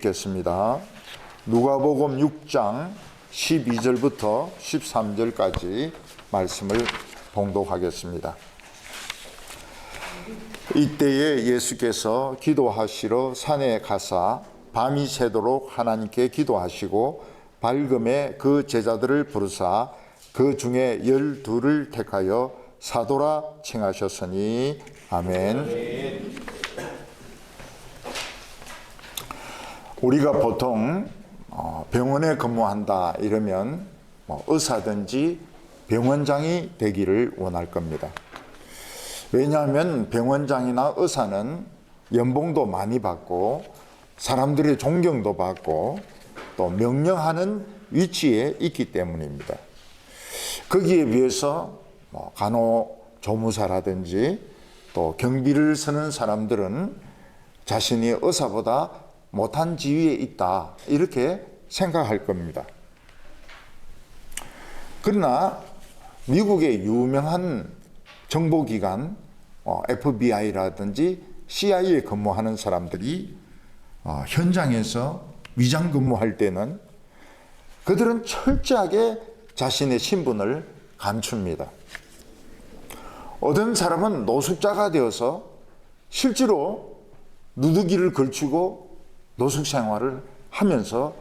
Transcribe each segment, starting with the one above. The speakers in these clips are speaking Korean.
겠습니다. 누가복음 6장 12절부터 13절까지 말씀을 봉독하겠습니다. 이때에 예수께서 기도하시러 산에 가사 밤이 새도록 하나님께 기도하시고 밝음에 그 제자들을 부르사 그 중에 12를 택하여 사도라 칭하셨으니 아멘. 우리가 보통 병원에 근무한다 이러면 의사든지 병원장이 되기를 원할 겁니다. 왜냐하면 병원장이나 의사는 연봉도 많이 받고 사람들의 존경도 받고 또 명령하는 위치에 있기 때문입니다. 거기에 비해서 간호조무사라든지 또 경비를 서는 사람들은 자신이 의사보다 못한 지위에 있다 이렇게 생각할 겁니다. 그러나 미국의 유명한 정보기관 FBI라든지 CIA에 근무하는 사람들이 현장에서 위장 근무할 때는 그들은 철저하게 자신의 신분을 감춥니다. 어떤 사람은 노숙자가 되어서 실제로 누더기를 걸치고 노숙 생활을 하면서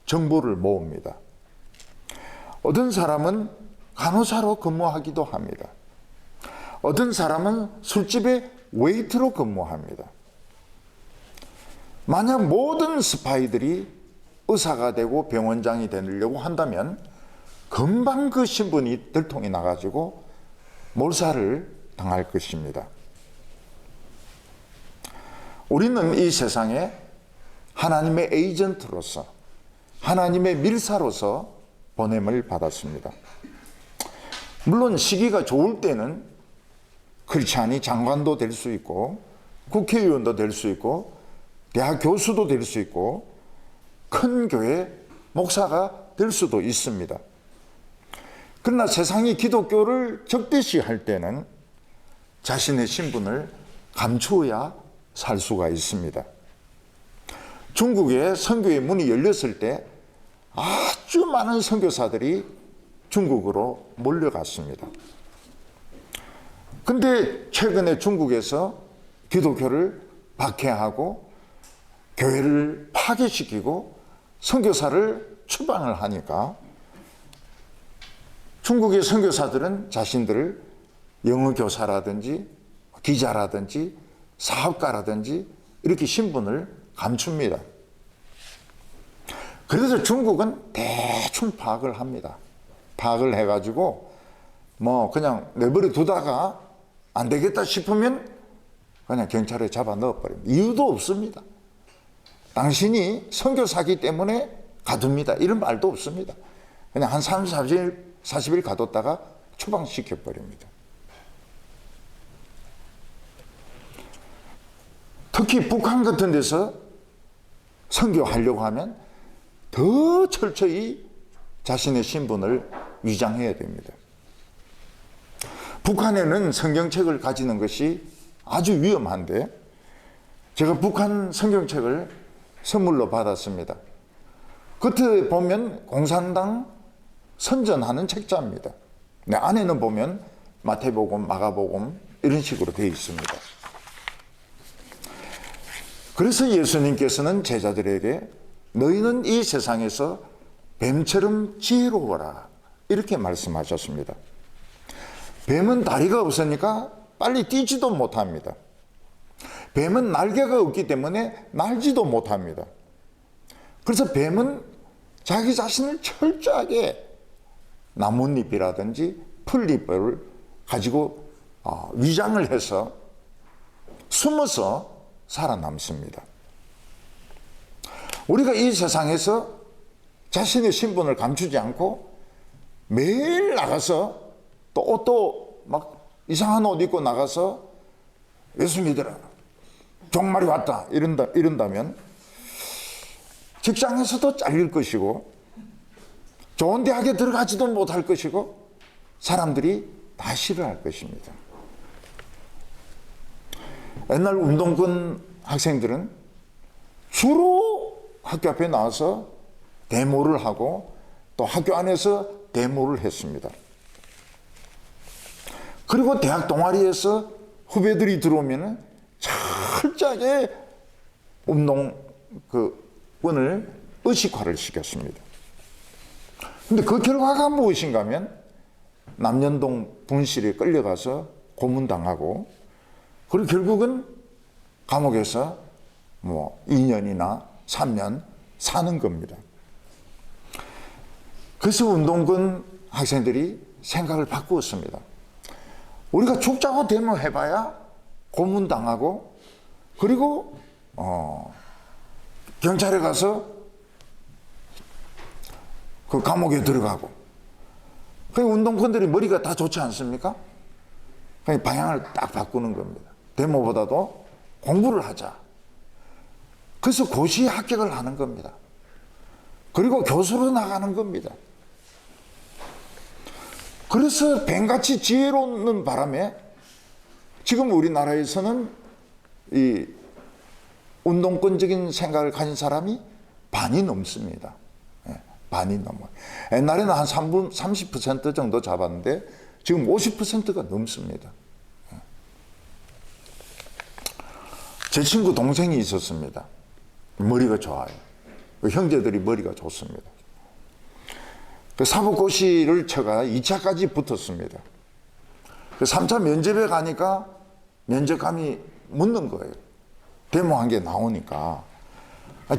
정보를 모읍니다. 어떤 사람은 간호사로 근무하기도 합니다. 어떤 사람은 술집의 웨이트로 근무합니다. 만약 모든 스파이들이 의사가 되고 병원장이 되려고 한다면 금방 그 신분이 들통이 나가지고 몰살을 당할 것입니다. 우리는 이 세상에 하나님의 에이전트로서 하나님의 밀사로서 보냄을 받았습니다. 물론 시기가 좋을 때는 크리스찬이 장관도 될 수 있고 국회의원도 될 수 있고 대학 교수도 될 수 있고 큰 교회 목사가 될 수도 있습니다. 그러나 세상이 기독교를 적대시할 때는 자신의 신분을 감추어야 살 수가 있습니다. 중국에 선교의 문이 열렸을 때 아주 많은 선교사들이 중국으로 몰려갔습니다. 근데 최근에 중국에서 기독교를 박해하고 교회를 파괴시키고 선교사를 추방을 하니까 중국의 선교사들은 자신들을 영어 교사라든지 기자라든지 사업가라든지 이렇게 신분을 감춥니다. 그래서 중국은 대충 파악을 합니다. 파악을 해가지고 그냥 내버려 두다가 안 되겠다 싶으면 그냥 경찰에 잡아 넣어버립니다. 이유도 없습니다. 당신이 선교사기 때문에 가둡니다. 이런 말도 없습니다. 그냥 한 40일 가뒀다가 추방시켜버립니다. 특히 북한 같은 데서 선교하려고 하면 더 철저히 자신의 신분을 위장해야 됩니다. 북한에는 성경책을 가지는 것이 아주 위험한데 제가 북한 성경책을 선물로 받았습니다. 겉에 보면 공산당 선전하는 책자입니다. 안에는 보면 마태복음, 마가복음 이런 식으로 되어 있습니다. 그래서 예수님께서는 제자들에게 너희는 이 세상에서 뱀처럼 지혜로워라 이렇게 말씀하셨습니다. 뱀은 다리가 없으니까 빨리 뛰지도 못합니다. 뱀은 날개가 없기 때문에 날지도 못합니다. 그래서 뱀은 자기 자신을 철저하게 나뭇잎이라든지 풀잎을 가지고 위장을 해서 숨어서 살아남습니다. 우리가 이 세상에서 자신의 신분을 감추지 않고 매일 나가서 또 옷도 막 이상한 옷 입고 나가서 예수 믿으라 종말이 왔다 이런다면 직장에서도 잘릴 것이고 좋은 대학에 들어가지도 못할 것이고 사람들이 다 싫어할 것입니다. 옛날 운동권 학생들은 주로 학교 앞에 나와서 데모를 하고 또 학교 안에서 데모를 했습니다. 그리고 대학 동아리에서 후배들이 들어오면 철저하게 운동권을 의식화를 시켰습니다. 근데 그 결과가 무엇인가 하면 남년동 분실에 끌려가서 고문당하고 그리고 결국은 감옥에서 2년이나 3년 사는 겁니다. 그래서 운동권 학생들이 생각을 바꾸었습니다. 우리가 죽자고 데모해봐야 고문당하고 그리고 경찰에 가서 그 감옥에 들어가고 그 운동권들이 머리가 다 좋지 않습니까? 그냥 방향을 딱 바꾸는 겁니다. 데모보다도 공부를 하자. 그래서 고시 합격을 하는 겁니다. 그리고 교수로 나가는 겁니다. 그래서 뱀같이 지혜로운 바람에 지금 우리나라에서는 이 운동권적인 생각을 가진 사람이 반이 넘습니다. 반이 넘어요. 옛날에는 한 30% 정도 잡았는데 지금 50%가 넘습니다. 제 친구 동생이 있었습니다. 머리가 좋아요. 형제들이 머리가 좋습니다. 사법고시를 쳐가 2차까지 붙었습니다. 3차 면접에 가니까 면접감이 묻는 거예요. 데모한 게 나오니까.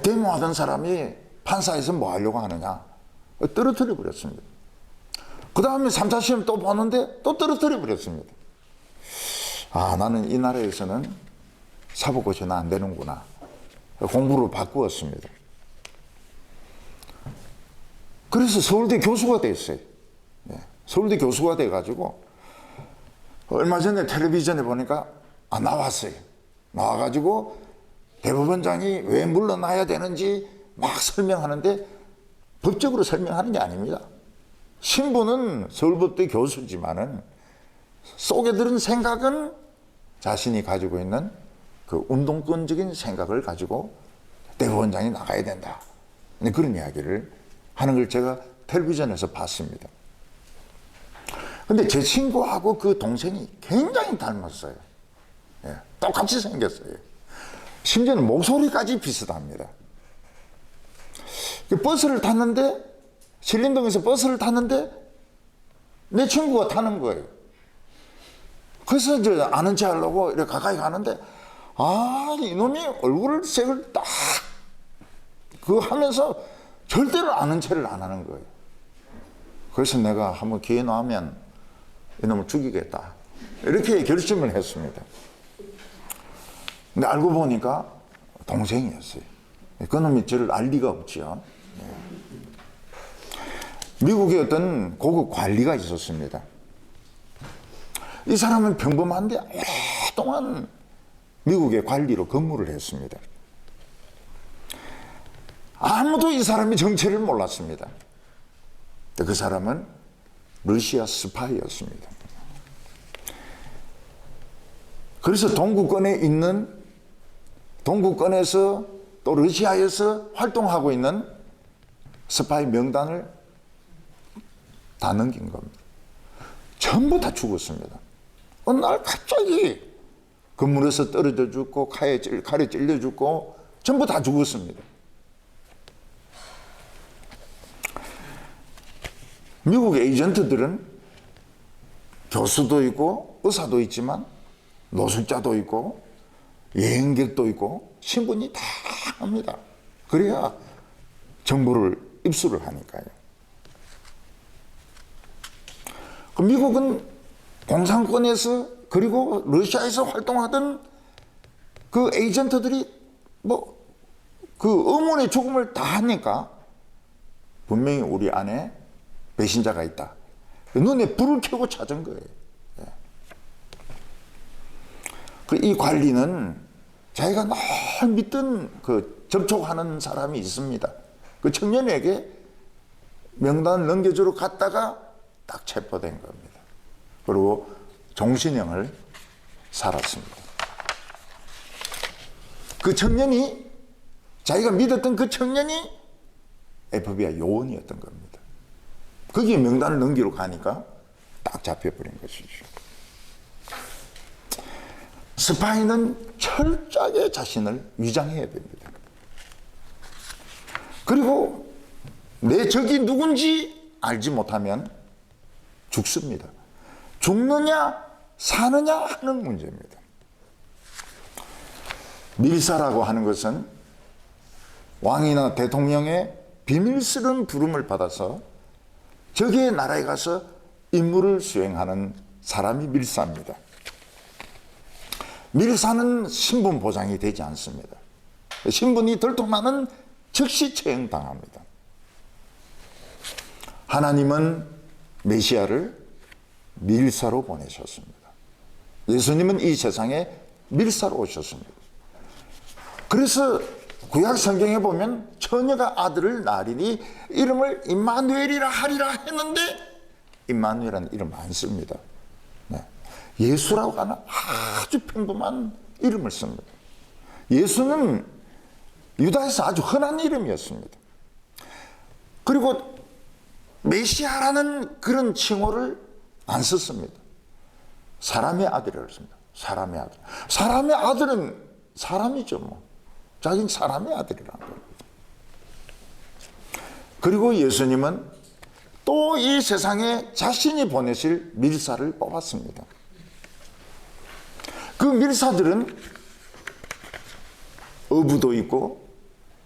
데모하던 사람이 판사에서 뭐 하려고 하느냐. 떨어뜨려 버렸습니다. 그 다음에 3차 시험 또 보는데 또 떨어뜨려 버렸습니다. 아, 나는 이 나라에서는 사법고시는 안 되는구나. 공부를 바꾸었습니다. 그래서 서울대 교수가 됐어요. 서울대 교수가 돼가지고 얼마 전에 텔레비전에 보니까 나왔어요. 나와가지고 대법원장이 왜 물러나야 되는지 막 설명하는데 법적으로 설명하는 게 아닙니다. 신분은 서울법대 교수지만은 속에 들은 생각은 자신이 가지고 있는 그 운동권적인 생각을 가지고 대법원장이 나가야 된다. 그런 이야기를 하는 걸 제가 텔레비전에서 봤습니다. 근데 제 친구하고 그 동생이 굉장히 닮았어요. 똑같이 생겼어요. 심지어는 목소리까지 비슷합니다. 버스를 탔는데, 신림동에서 버스를 탔는데 내 친구가 타는 거예요. 그래서 이제 아는 체 하려고 이렇게 가까이 가는데 이놈이 얼굴 색을 딱 그거 하면서 절대로 아는 체를 안 하는 거예요. 그래서 내가 한번 기회 나오면 이놈을 죽이겠다. 이렇게 결심을 했습니다. 근데 알고 보니까 동생이었어요. 그놈이 저를 알 리가 없죠. 미국에 어떤 고급 관리가 있었습니다. 이 사람은 평범한데 오랫동안 미국의 관리로 근무를 했습니다. 아무도 이 사람의 정체를 몰랐습니다. 그 사람은 러시아 스파이였습니다. 그래서 동구권에서 또 러시아에서 활동하고 있는 스파이 명단을 다 넘긴 겁니다. 전부 다 죽었습니다. 어느 날 갑자기 건물에서 떨어져 죽고 칼에 찔려 죽고 전부 다 죽었습니다. 미국 에이전트들은 교수도 있고 의사도 있지만 노숙자도 있고 여행객도 있고 신분이 다 합니다. 그래야 정보를 입수를 하니까요. 미국은 공산권에서 그리고 러시아에서 활동하던 그 에이전트들이 그 의문의 죽음을 다 하니까 분명히 우리 안에 배신자가 있다. 눈에 불을 켜고 찾은 거예요. 이 관리는 자기가 늘 믿던 그 접촉하는 사람이 있습니다. 그 청년에게 명단을 넘겨주러 갔다가 딱 체포된 겁니다. 그리고 종신형을 살았습니다. 그 청년이 자기가 믿었던 그 청년이 FBI 요원이었던 겁니다. 거기에 명단을 넘기러 가니까 딱 잡혀버린 것이죠. 스파이는 철저하게 자신을 위장해야 됩니다. 그리고 내 적이 누군지 알지 못하면 죽습니다. 죽느냐 사느냐 하는 문제입니다. 밀사라고 하는 것은 왕이나 대통령의 비밀스러운 부름을 받아서 적의 나라에 가서 임무를 수행하는 사람이 밀사입니다. 밀사는 신분 보장이 되지 않습니다. 신분이 들통나면 즉시 처형당합니다. 하나님은 메시아를 밀사로 보내셨습니다. 예수님은 이 세상에 밀사로 오셨습니다. 그래서 구약 성경에 보면 처녀가 아들을 낳으리니 이름을 임마누엘이라 하리라 했는데 임마누엘이라는 이름 안 씁니다. 네. 예수라고 하는 아주 평범한 이름을 씁니다. 예수는 유다에서 아주 흔한 이름이었습니다. 그리고 메시아라는 그런 칭호를 안 썼습니다. 사람의 아들이라고 했습니다. 사람의 아들. 사람의 아들은 사람이죠 뭐. 자기는 사람의 아들이라는 겁니다. 그리고 예수님은 또 이 세상에 자신이 보내실 밀사를 뽑았습니다. 그 밀사들은 어부도 있고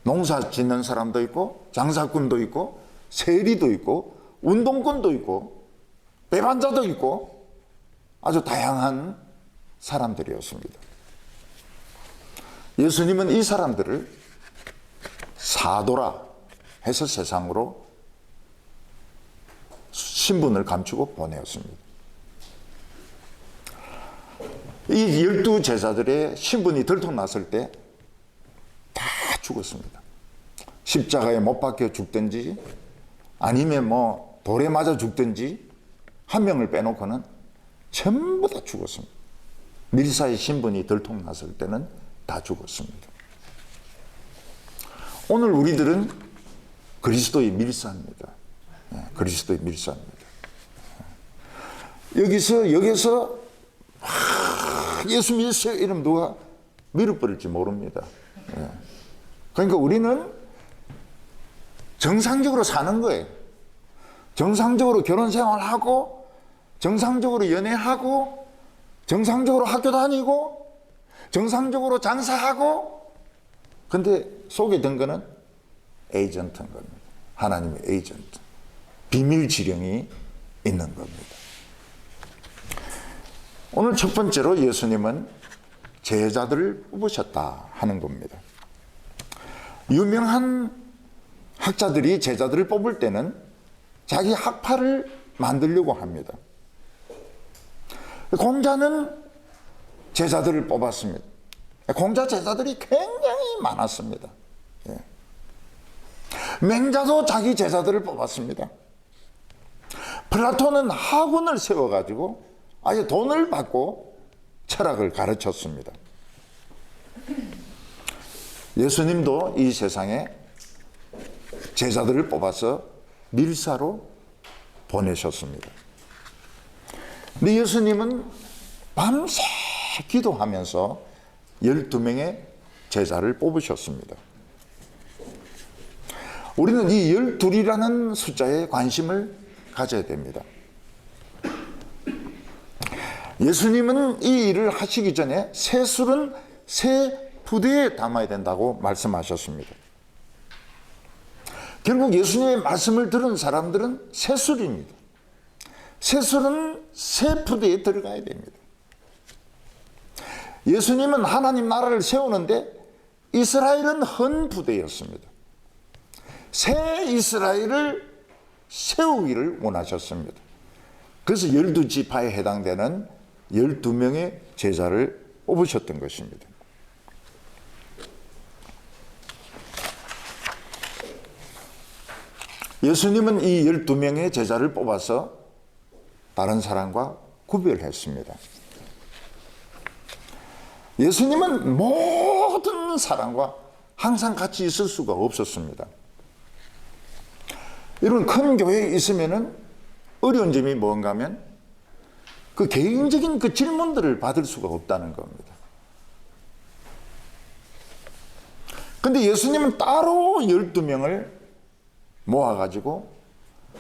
농사 짓는 사람도 있고 장사꾼도 있고 세리도 있고 운동권도 있고 배반자도 있고 아주 다양한 사람들이었습니다. 예수님은 이 사람들을 사도라 해서 세상으로 신분을 감추고 보내었습니다. 이 12 제자들의 신분이 들통났을 때 다 죽었습니다. 십자가에 못 박혀 죽든지 아니면 뭐 돌에 맞아 죽든지 한 명을 빼놓고는 전부 다 죽었습니다. 밀사의 신분이 들통났을 때는 다 죽었습니다. 오늘 우리들은 그리스도의 밀사입니다. 그리스도의 밀사입니다. 여기서 예수 밀세요 이러면 누가 밀어버릴지 모릅니다. 그러니까 우리는 정상적으로 사는 거예요. 정상적으로 결혼 생활하고 정상적으로 연애하고 정상적으로 학교 다니고 정상적으로 장사하고 근데 속에 든 거는 에이전트인 겁니다. 하나님의 에이전트. 비밀 지령이 있는 겁니다. 오늘 첫 번째로 예수님은 제자들을 뽑으셨다 하는 겁니다. 유명한 학자들이 제자들을 뽑을 때는 자기 학파를 만들려고 합니다. 공자는 제자들을 뽑았습니다. 공자 제자들이 굉장히 많았습니다. 맹자도 자기 제자들을 뽑았습니다. 플라톤은 학원을 세워가지고 아예 돈을 받고 철학을 가르쳤습니다. 예수님도 이 세상에 제자들을 뽑아서 밀사로 보내셨습니다. 근데 예수님은 밤새 기도하면서 12명의 제자를 뽑으셨습니다. 우리는 이 12이라는 숫자에 관심을 가져야 됩니다. 예수님은 이 일을 하시기 전에 세술은 세 부대에 담아야 된다고 말씀하셨습니다. 결국 예수님의 말씀을 들은 사람들은 세술입니다. 세술은 세 부대에 들어가야 됩니다. 예수님은 하나님 나라를 세우는데 이스라엘은 헌 부대였습니다. 새 이스라엘을 세우기를 원하셨습니다. 그래서 12지파에 해당되는 12명의 제자를 뽑으셨던 것입니다. 예수님은 이 12명의 제자를 뽑아서 다른 사람과 구별했습니다. 예수님은 모든 사람과 항상 같이 있을 수가 없었습니다. 이런 큰 교회에 있으면은 어려운 점이 뭔가 하면 그 개인적인 그 질문들을 받을 수가 없다는 겁니다. 근데 예수님은 따로 12명을 모아가지고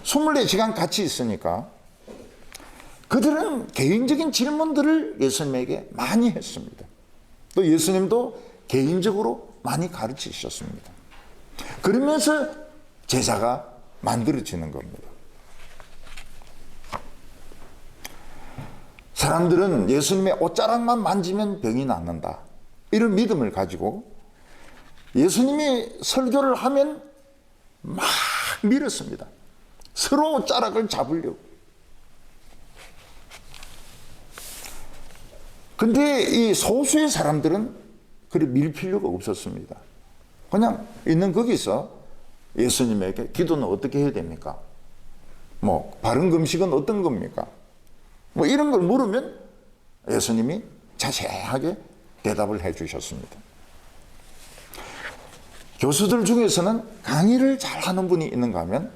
24시간 같이 있으니까 그들은 개인적인 질문들을 예수님에게 많이 했습니다. 또 예수님도 개인적으로 많이 가르치셨습니다. 그러면서 제자가 만들어지는 겁니다. 사람들은 예수님의 옷자락만 만지면 병이 낫는다, 이런 믿음을 가지고 예수님이 설교를 하면 막 밀었습니다. 서로 옷자락을 잡으려고. 근데 이 소수의 사람들은 그리 밀 필요가 없었습니다. 그냥 있는 거기서 예수님에게 기도는 어떻게 해야 됩니까? 뭐 바른 금식은 어떤 겁니까? 뭐 이런 걸 물으면 예수님이 자세하게 대답을 해 주셨습니다. 교수들 중에서는 강의를 잘하는 분이 있는가 하면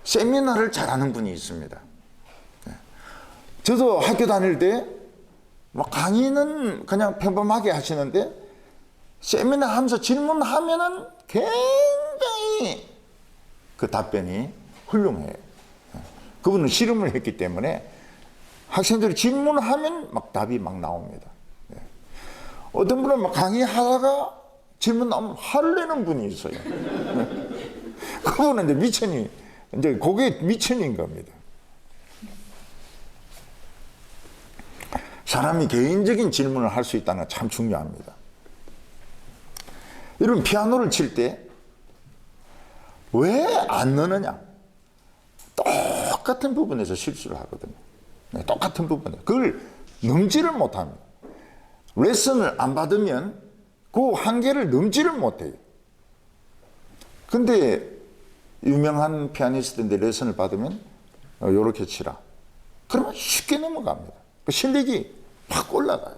세미나를 잘하는 분이 있습니다. 저도 학교 다닐 때 뭐 강의는 그냥 평범하게 하시는데 세미나 하면서 질문하면은 굉장히 그 답변이 훌륭해요. 그분은 실험을 했기 때문에 학생들이 질문하면 막 답이 막 나옵니다. 어떤 분은 막 강의하다가 질문 나오면 화를 내는 분이 있어요. 그분은 이제 미천이, 이제 그게 미천인 겁니다. 사람이 개인적인 질문을 할 수 있다는 건 참 중요합니다. 이런 피아노를 칠 때 왜 안 넣느냐? 똑같은 부분에서 실수를 하거든요. 똑같은 부분에. 그걸 넘지를 못합니다. 레슨을 안 받으면 그 한계를 넘지를 못해요. 근데 유명한 피아니스트인데 레슨을 받으면 요렇게 치라. 그러면 쉽게 넘어갑니다. 그 실력이 확 올라가요.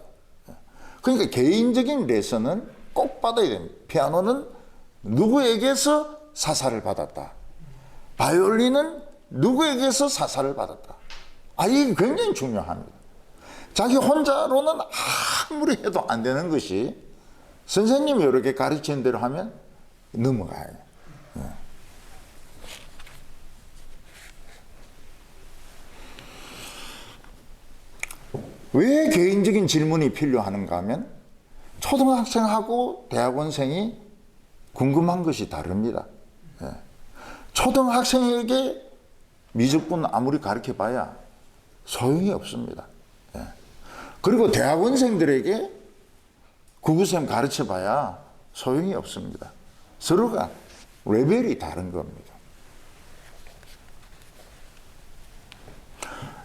그러니까 개인적인 레슨은 꼭 받아야 됩니다. 피아노는 누구에게서 사사를 받았다. 바이올린은 누구에게서 사사를 받았다. 이게 굉장히 중요합니다. 자기 혼자로는 아무리 해도 안 되는 것이 선생님이 이렇게 가르치는 대로 하면 넘어가요. 왜 개인적인 질문이 필요한가 하면 초등학생하고 대학원생이 궁금한 것이 다릅니다. 초등학생에게 미적분 아무리 가르쳐 봐야 소용이 없습니다. 그리고 대학원생들에게 구구쌤 가르쳐 봐야 소용이 없습니다. 서로가 레벨이 다른 겁니다.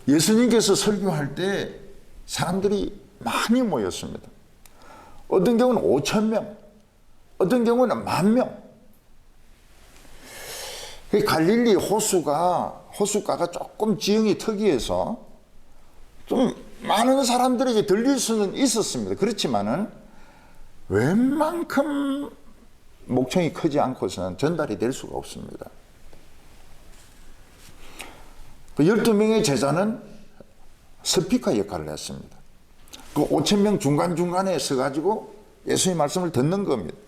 예수님께서 설교할 때 사람들이 많이 모였습니다. 어떤 경우는 5,000명, 어떤 경우는 10,000명. 갈릴리 호숫가가 조금 지형이 특이해서 좀 많은 사람들에게 들릴 수는 있었습니다. 그렇지만은 웬만큼 목청이 크지 않고서는 전달이 될 수가 없습니다. 그 12명의 제자는 스피커 역할을 했습니다. 그 5,000명 중간중간에 서가지고 예수의 말씀을 듣는 겁니다.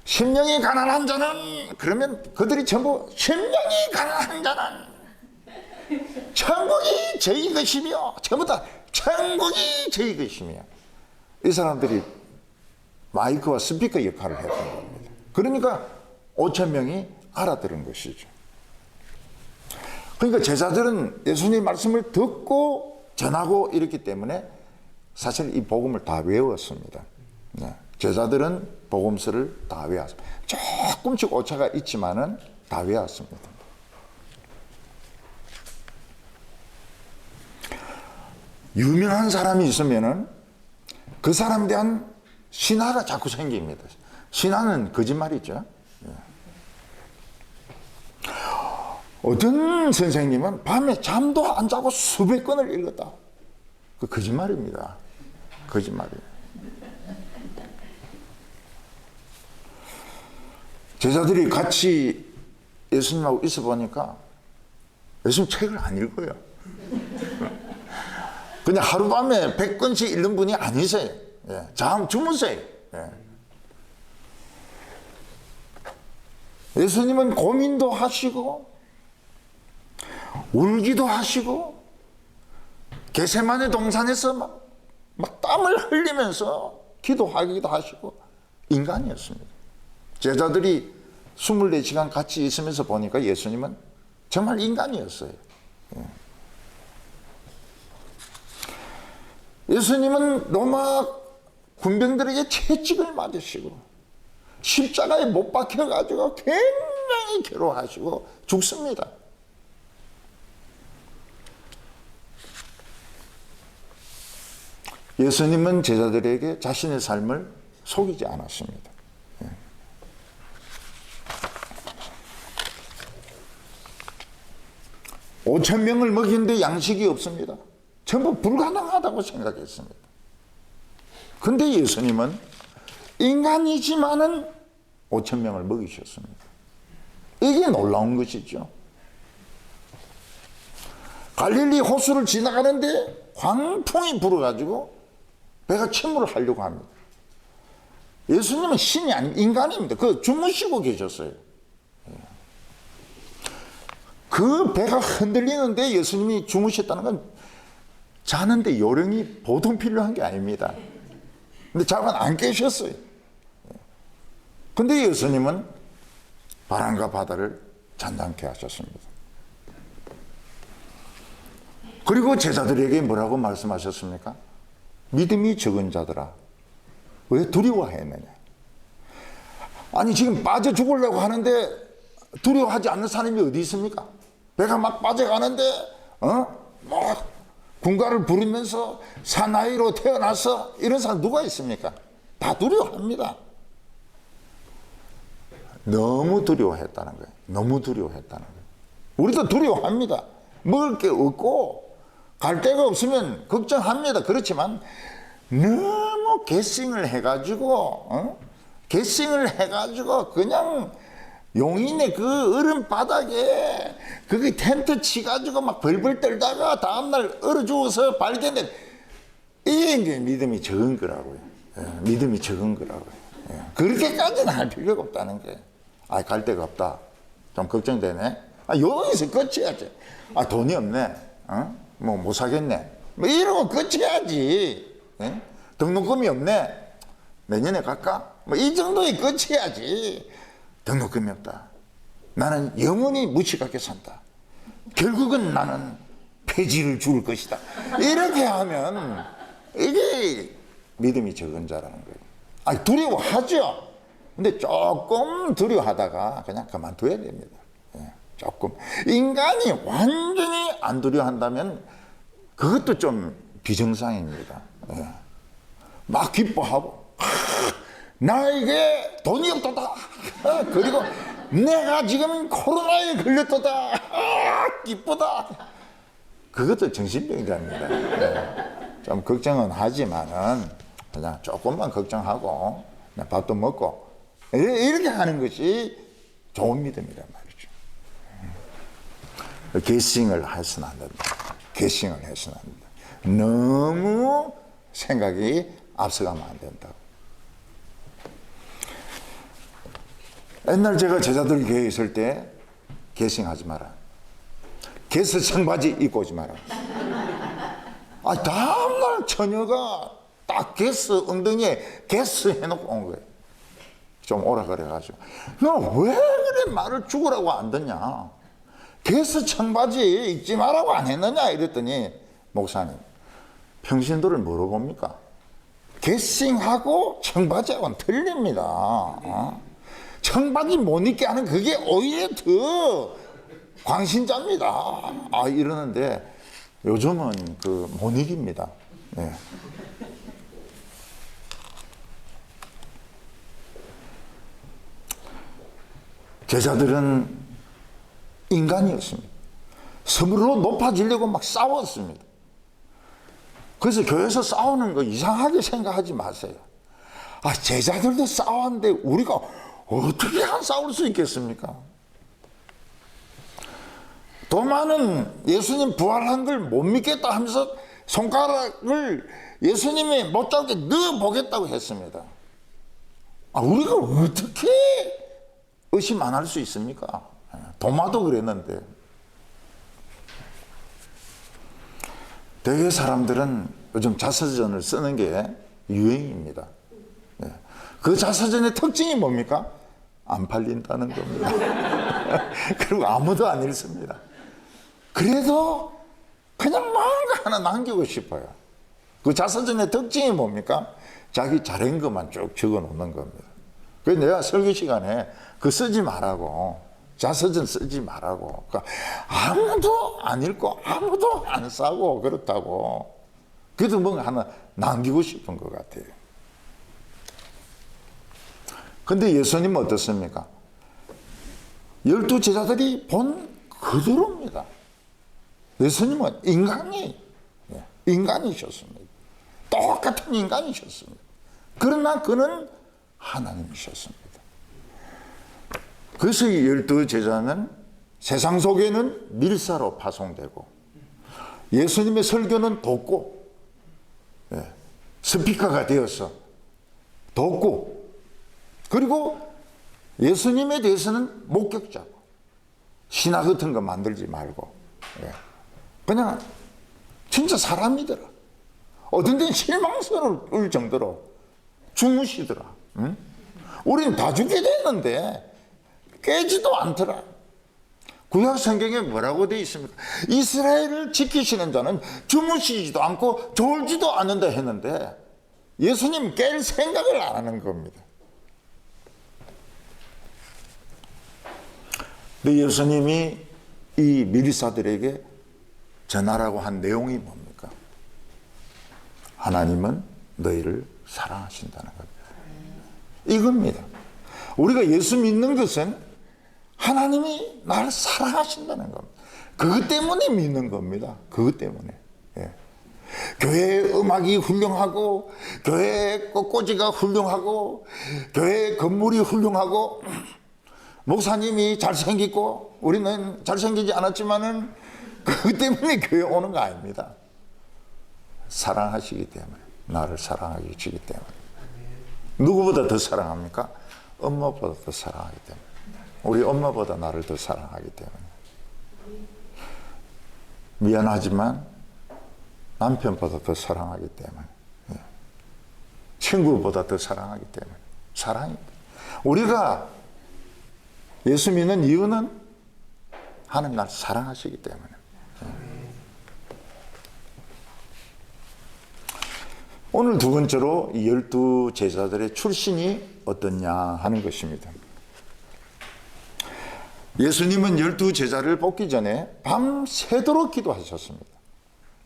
심령이 가난한 자는, 그러면 그들이 전부 심령이 가난한 자는 천국이 저희 것이며, 전부 다 천국이 저희 것이며, 이 사람들이 마이크와 스피커 역할을 했던 겁니다. 그러니까 5,000명이 알아들은 것이죠. 그러니까 제자들은 예수님 말씀을 듣고 전하고 이랬기 때문에 사실 이 복음을 다 외웠습니다. 제자들은 복음서를 다 외웠습니다. 조금씩 오차가 있지만은 다 외웠습니다. 유명한 사람이 있으면은 그 사람에 대한 신화가 자꾸 생깁니다. 신화는 거짓말이죠. 어떤 선생님은 밤에 잠도 안 자고 수백 권을 읽었다. 그 거짓말입니다. 거짓말이에요. 제자들이 같이 예수님하고 있어 보니까 예수님 책을 안 읽어요. 그냥 하룻밤에 100권씩 읽는 분이 아니세요. 예. 잠 주무세요. 예. 예수님은 고민도 하시고 울기도 하시고 겟세마네 동산에서 막 땀을 흘리면서 기도하기도 하시고 인간이었습니다. 제자들이 24시간 같이 있으면서 보니까 예수님은 정말 인간이었어요. 예수님은 로마 군병들에게 채찍을 맞으시고 십자가에 못 박혀가지고 굉장히 괴로워하시고 죽습니다. 예수님은 제자들에게 자신의 삶을 속이지 않았습니다. 5,000명을 먹이는데 양식이 없습니다. 전부 불가능하다고 생각했습니다. 근데 예수님은 인간이지만은 5,000명을 먹이셨습니다. 이게 놀라운 것이죠. 갈릴리 호수를 지나가는데 광풍이 불어가지고 배가 침몰을 하려고 합니다. 예수님은 신이 아닙니다. 인간입니다. 그 주무시고 계셨어요. 그 배가 흔들리는데 예수님이 주무셨다는 건 자는데 요령이 보통 필요한 게 아닙니다. 근데 잠깐 안 깨셨어요. 근데 예수님은 바람과 바다를 잔잔케 하셨습니다. 그리고 제자들에게 뭐라고 말씀하셨습니까? 믿음이 적은 자들아, 왜 두려워했느냐? 아니 지금 빠져 죽으려고 하는데 두려워하지 않는 사람이 어디 있습니까? 배가 막 빠져가는데 막 군가를 부리면서 사나이로 태어나서 이런 사람 누가 있습니까? 다 두려워합니다. 너무 두려워했다는 거예요. 너무 두려워했다는 거예요. 우리도 두려워합니다. 먹을 게 없고 갈 데가 없으면 걱정합니다. 그렇지만 너무 개싱을 해가지고 그냥 용인의 그 얼음 바닥에 거기 텐트 치가지고 막 벌벌 떨다가 다음날 얼어 죽어서 발견된 이게 이제 믿음이 적은 거라고요. 예, 믿음이 적은 거라고요. 예, 그렇게까지는 할 필요가 없다는 거예요. 아, 갈 데가 없다. 좀 걱정되네. 아, 여기서 끝이야지. 아, 돈이 없네. 뭐 못 사겠네. 뭐 이러고 끝이야지. 예? 등록금이 없네. 내년에 갈까? 뭐 이 정도의 끝이야지. 등록금이 없다. 나는 영원히 무식하게 산다. 결국은 나는 폐지를 줄 것이다. 이렇게 하면 이게 믿음이 적은 자라는 거예요. 아니, 두려워하죠. 근데 조금 두려워하다가 그냥 그만둬야 됩니다. 예, 조금. 인간이 완전히 안 두려워한다면 그것도 좀 비정상입니다. 예. 막 기뻐하고 나에게 돈이 없도다. 그리고 내가 지금 코로나에 걸렸도다. 기쁘다. 그것도 정신병자입니다. 네. 좀 걱정은 하지만은 그냥 조금만 걱정하고 그냥 밥도 먹고 이렇게 하는 것이 좋은 믿음이란 말이죠. 게싱을 해서는 안 된다. 게싱을 해서는 안 된다. 너무 생각이 앞서가면 안 된다. 옛날 제가 제자들 교회에 있을 때 게싱하지 마라. 게스 청바지 입고 오지 마라. 아, 다음날 처녀가 딱 게스 엉덩이에 게스 해놓고 온 거예요. 좀 오라 그래가지고. 너 왜 그래 말을 죽으라고 안 듣냐? 게스 청바지 입지 말라고 안 했느냐? 이랬더니 목사님, 평신도를 뭐로 봅니까? 게싱하고 청바지하고는 틀립니다. 청바지 못 입게 하는 그게 오히려 더 광신자입니다. 아, 이러는데 요즘은 그 못 이깁니다. 네. 제자들은 인간이었습니다. 서로 높아지려고 막 싸웠습니다. 그래서 교회에서 싸우는 거 이상하게 생각하지 마세요. 아, 제자들도 싸웠는데 우리가 어떻게 싸울 수 있겠습니까? 도마는 예수님 부활한 걸 못 믿겠다 하면서 손가락을 예수님의 못자국에 넣어보겠다고 했습니다. 우리가 어떻게 의심 안 할 수 있습니까? 도마도 그랬는데. 대개 사람들은 요즘 자서전을 쓰는 게 유행입니다. 그 자서전의 특징이 뭡니까? 안 팔린다는 겁니다. 그리고 아무도 안 읽습니다. 그래도 그냥 뭔가 하나 남기고 싶어요. 그 자서전의 특징이 뭡니까? 자기 잘한 것만 쭉 적어 놓는 겁니다. 그래서 내가 설교 시간에 그 쓰지 말라고, 자서전 쓰지 말라고. 그러니까 아무도 안 읽고 아무도 안 싸고 그렇다고. 그래도 뭔가 하나 남기고 싶은 것 같아요. 근데 예수님은 어떻습니까? 12 제자들이 본 그대로입니다. 예수님은 인간이셨습니다. 똑같은 인간이셨습니다. 그러나 그는 하나님이셨습니다. 그래서 이 12 제자는 세상 속에는 밀사로 파송되고 예수님의 설교는 돕고 스피커가 되어서 돕고 그리고 예수님에 대해서는 목격자고 신화 같은 거 만들지 말고 그냥 진짜 사람이더라. 어떤 데는 실망스러울 정도로 주무시더라. 응? 우리는 다 죽게 됐는데 깨지도 않더라. 구약 성경에 뭐라고 되어 있습니까? 이스라엘을 지키시는 자는 주무시지도 않고 졸지도 않는다 했는데 예수님 깰 생각을 안 하는 겁니다. 근데 예수님이 이 미리사들에게 전하라고 한 내용이 뭡니까? 하나님은 너희를 사랑하신다는 겁니다. 이겁니다. 우리가 예수 믿는 것은 하나님이 나를 사랑하신다는 겁니다. 그것 때문에 믿는 겁니다. 그것 때문에. 교회 음악이 훌륭하고 교회 꽃꽂이가 훌륭하고 교회 건물이 훌륭하고 목사님이 잘생기고 우리는 잘생기지 않았지만은 그것 때문에 교회 오는 거 아닙니다. 사랑하시기 때문에, 나를 사랑하시기 때문에. 누구보다 더 사랑합니까? 엄마보다 더 사랑하기 때문에. 우리 엄마보다 나를 더 사랑하기 때문에. 미안하지만 남편보다 더 사랑하기 때문에. 친구보다 더 사랑하기 때문에. 사랑입니다. 우리가 예수 믿는 이유는 하나님 나를 사랑하시기 때문에. 오늘 두 번째로 이 12 제자들의 출신이 어떻냐 하는 것입니다. 예수님은 12 제자를 뽑기 전에 밤새도록 기도하셨습니다.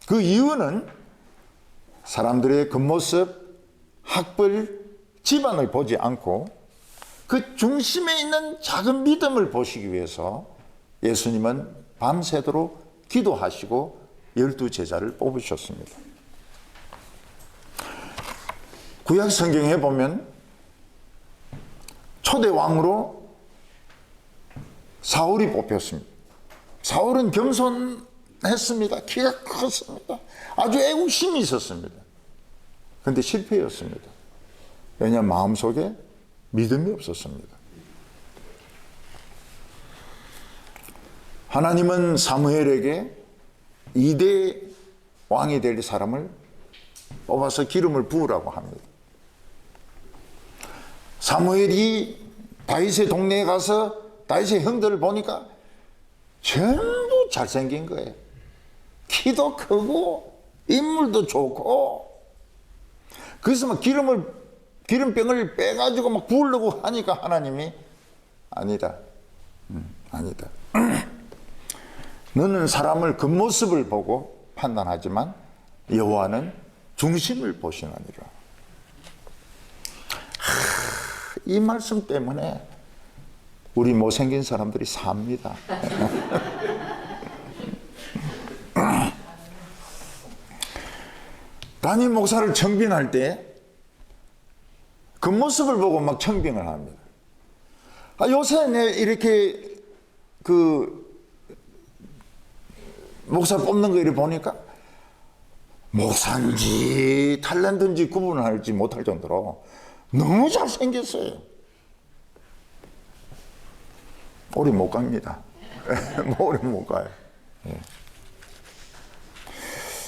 그 이유는 사람들의 겉모습, 학벌, 집안을 보지 않고 그 중심에 있는 작은 믿음을 보시기 위해서 예수님은 밤새도록 기도하시고 12 제자를 뽑으셨습니다. 구약 성경에 보면 초대 왕으로 사울이 뽑혔습니다. 사울은 겸손했습니다. 키가 컸습니다. 아주 애국심이 있었습니다. 그런데 실패였습니다. 왜냐하면 마음속에 믿음이 없었습니다. 하나님은 사무엘에게 2대 왕이 될 사람을 뽑아서 기름을 부으라고 합니다. 사무엘이 다윗의 동네에 가서 다윗의 형들을 보니까 전부 잘생긴 거예요. 키도 크고 인물도 좋고. 그래서 막 기름병을 빼가지고 막 부으려고 하니까 하나님이 아니다. 아니다. 너는 사람을 겉모습을 보고 판단하지만 여호와는 중심을 보시느니라. 이 말씀 때문에 우리 못생긴 사람들이 삽니다. 담임 목사를 청빙할 때 겉모습을 보고 막 청빙을 합니다. 요새 내 이렇게 목사 뽑는 거 이렇게 보니까 목사인지 탤런트인지 구분할지 못할 정도로 너무 잘생겼어요. 오래 못 갑니다. 오래 못 가요.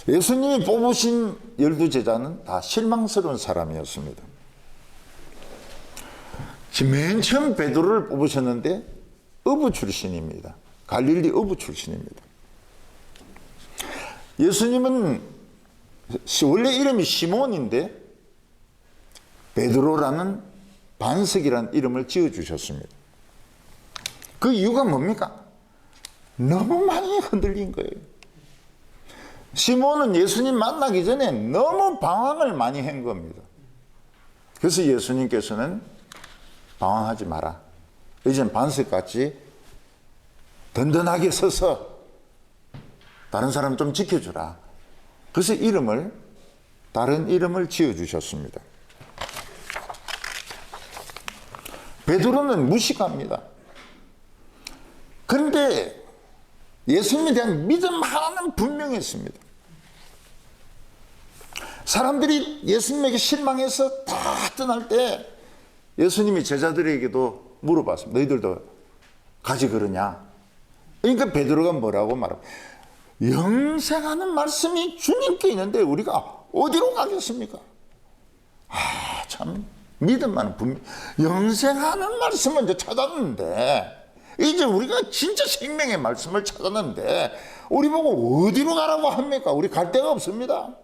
예수님이 뽑으신 12제자는 다 실망스러운 사람이었습니다. 지금 맨 처음 베드로를 뽑으셨는데 어부 출신입니다. 갈릴리 어부 출신입니다. 예수님은 원래 이름이 시몬인데 베드로라는 반석이라는 이름을 지어주셨습니다. 그 이유가 뭡니까? 너무 많이 흔들린 거예요. 시몬은 예수님 만나기 전에 너무 방황을 많이 한 겁니다. 그래서 예수님께서는 방황하지 마라. 이젠 반석같이 든든하게 서서 다른 사람 좀 지켜주라. 그래서 다른 이름을 지어주셨습니다. 베드로는 무식합니다. 그런데 예수님에 대한 믿음 하나는 분명했습니다. 사람들이 예수님에게 실망해서 다 떠날 때 예수님이 제자들에게도 물어봤습니다. 너희들도 가지 그러냐? 그러니까 베드로가 뭐라고 말하고, 영생하는 말씀이 주님께 있는데 우리가 어디로 가겠습니까? 참 믿음만은 분명. 영생하는 말씀을 이제 찾았는데, 이제 우리가 진짜 생명의 말씀을 찾았는데 우리 보고 어디로 가라고 합니까? 우리 갈 데가 없습니다.